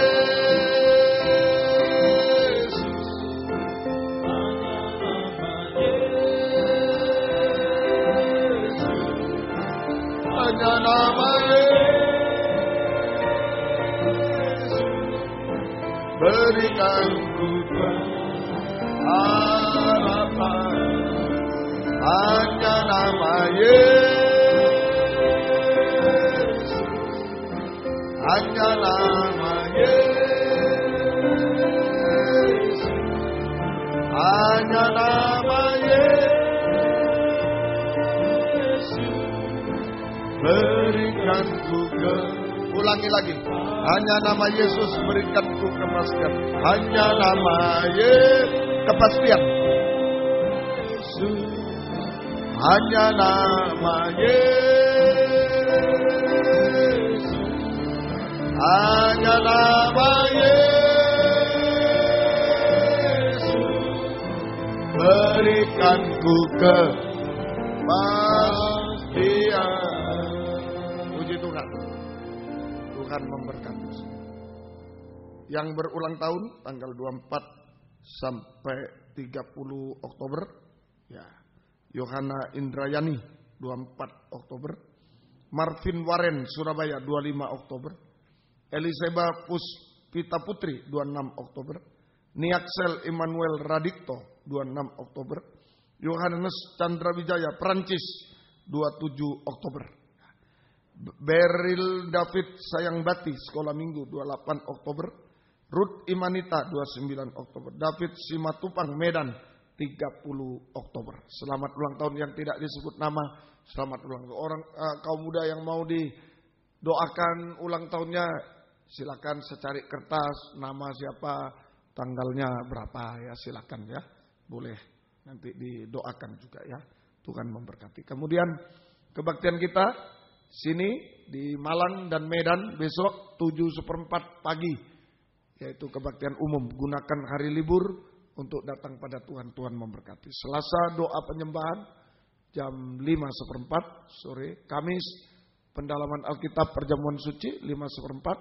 hanya nama Yesus berikan ku harapan. Hanya nama Yesus, hanya nama Yesus, hanya nama Yesus berikan ku ulangi lagi. Hanya nama Yesus berikan ku kepastian. Hanya nama Yesus kepastian. Hanya nama Yesus, hanya nama Yesus berikan ku kepastian. Puji Tuhan. Tuhan memberkati. Yang berulang tahun tanggal 24 sampai 30 Oktober, ya. Yohana Indrayani 24 Oktober, Marvin Waren Surabaya 25 Oktober, Eliseba Puspita Putri 26 Oktober, Niaksel Emmanuel Radikto 26 Oktober, Yohanes Chandra Wijaya Perancis 27 Oktober, Beryl David Sayangbati Sekolah Minggu 28 Oktober, Ruth Imanita 29 Oktober, David Simatupang Medan 30 Oktober. Selamat ulang tahun yang tidak disebut nama. Selamat ulang tahun. Orang kaum muda yang mau didoakan ulang tahunnya, silakan secari kertas, nama siapa, tanggalnya berapa ya, silakan ya. Boleh nanti didoakan juga ya. Tuhan memberkati. Kemudian kebaktian kita sini di Malang dan Medan besok 7:15 pagi, yaitu kebaktian umum. Gunakan hari libur untuk datang pada Tuhan. Tuhan memberkati. Selasa doa penyembahan jam 5:15 sore. Kamis pendalaman Alkitab perjamuan suci 5:15.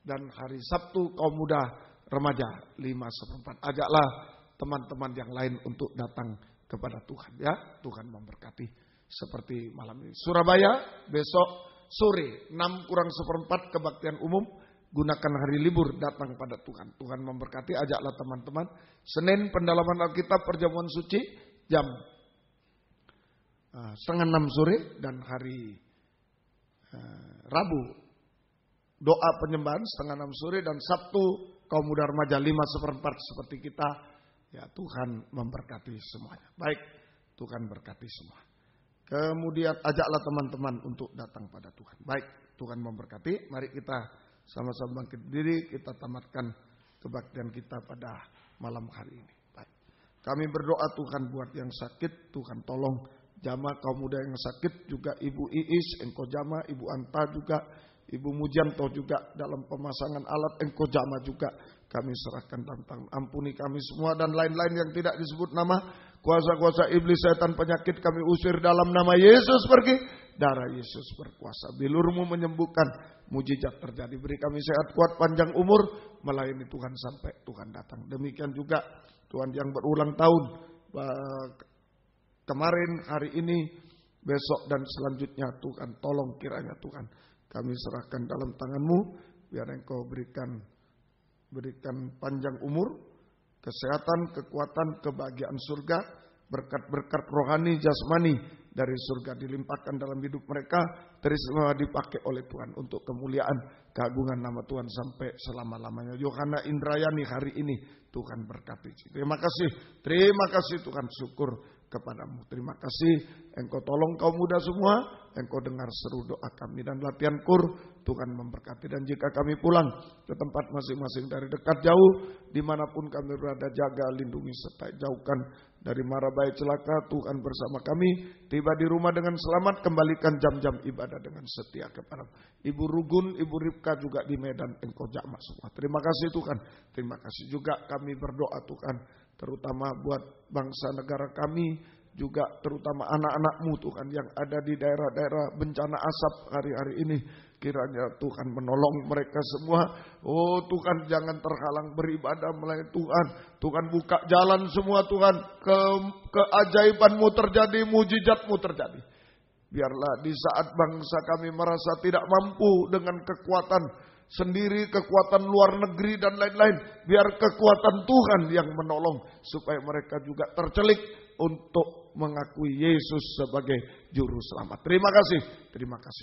Dan hari Sabtu kaum muda remaja 5:15. Ajaklah teman-teman yang lain untuk datang kepada Tuhan ya. Tuhan memberkati seperti malam ini. Surabaya besok sore 6:45 kebaktian umum. Gunakan hari libur datang pada Tuhan. Tuhan memberkati. Ajaklah teman-teman. Senin pendalaman Alkitab perjamuan suci jam 5:30 sore. Dan hari Rabu doa penyembahan 5:30 sore. Dan Sabtu kaum muda remaja 5:15 seperti kita. Ya, Tuhan memberkati semuanya. Baik, Tuhan berkati semua. Kemudian ajaklah teman-teman untuk datang pada Tuhan. Baik, Tuhan memberkati. Mari kita sama-sama bangkit diri, kita tamatkan kebaktian kita pada malam hari ini. Baik. Kami berdoa Tuhan buat yang sakit, Tuhan tolong jamaah kaum muda yang sakit, juga Ibu Iis, engkau jamaah, Ibu Anta juga, Ibu Mujanto juga dalam pemasangan alat, engkau jamaah juga. Kami serahkan dalam tangan. Ampuni kami semua dan lain-lain yang tidak disebut nama. Kuasa-kuasa iblis, setan, penyakit kami usir dalam nama Yesus pergi. Darah Yesus berkuasa. Bilurmu menyembuhkan, mujizat terjadi. Beri kami sehat, kuat, panjang umur, melayani Tuhan sampai Tuhan datang. Demikian juga Tuhan yang berulang tahun kemarin, hari ini, besok dan selanjutnya. Tuhan tolong kiranya Tuhan kami serahkan dalam tangan-Mu. Biar Engkau berikan panjang umur, kesehatan, kekuatan, kebahagiaan surga, berkat-berkat rohani, jasmani dari surga dilimpahkan dalam hidup mereka, terus dipakai oleh Tuhan untuk kemuliaan, keagungan nama Tuhan sampai selama-lamanya. Yohana Indrayani hari ini Tuhan berkati. Terima kasih Tuhan, syukur kepadamu. Terima kasih Engkau tolong kaum muda semua, Engkau dengar seru doa kami dan latihan kur, Tuhan memberkati. Dan jika kami pulang ke tempat masing-masing dari dekat jauh, dimanapun kami berada, jaga, lindungi, serta jauhkan dari mara bahaya celaka. Tuhan bersama kami, tiba di rumah dengan selamat, kembalikan jam-jam ibadah dengan setia kepada Ibu Rugun, Ibu Ripka juga di Medan, Engkau jamaah semua. Terima kasih Tuhan. Terima kasih juga kami berdoa Tuhan, terutama buat bangsa negara kami, juga terutama anak-anak-Mu Tuhan yang ada di daerah-daerah bencana asap hari-hari ini. Kiranya Tuhan menolong mereka semua. Oh Tuhan, jangan terhalang beribadah melayani Tuhan. Tuhan buka jalan semua Tuhan. Keajaiban-Mu terjadi, mujizat-Mu terjadi. Biarlah di saat bangsa kami merasa tidak mampu dengan kekuatan sendiri, kekuatan luar negeri dan lain-lain, biar kekuatan Tuhan yang menolong supaya mereka juga tercelik untuk mengakui Yesus sebagai juru selamat. Terima kasih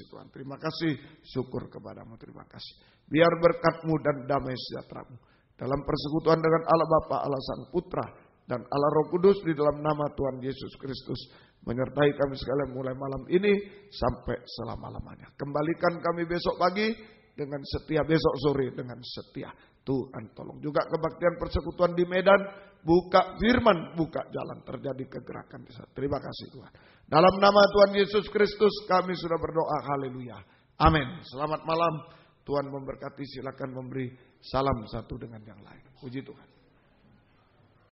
Tuhan, terima kasih, syukur kepadamu, terima kasih. Biar berkat-Mu dan damai sejahtera-Mu dalam persekutuan dengan Allah Bapa, Allah Sang Putra, dan Allah Roh Kudus di dalam nama Tuhan Yesus Kristus menyertai kami sekalian mulai malam ini sampai selama-lamanya. Kembalikan kami besok pagi dengan setia, besok sore dengan setia. Tuhan tolong juga kebaktian persekutuan di Medan, buka firman, buka jalan, terjadi kegerakan di sana. Terima kasih Tuhan. Dalam nama Tuhan Yesus Kristus kami sudah berdoa, haleluya. Amin. Selamat malam, Tuhan memberkati, silakan memberi salam satu dengan yang lain. Puji Tuhan.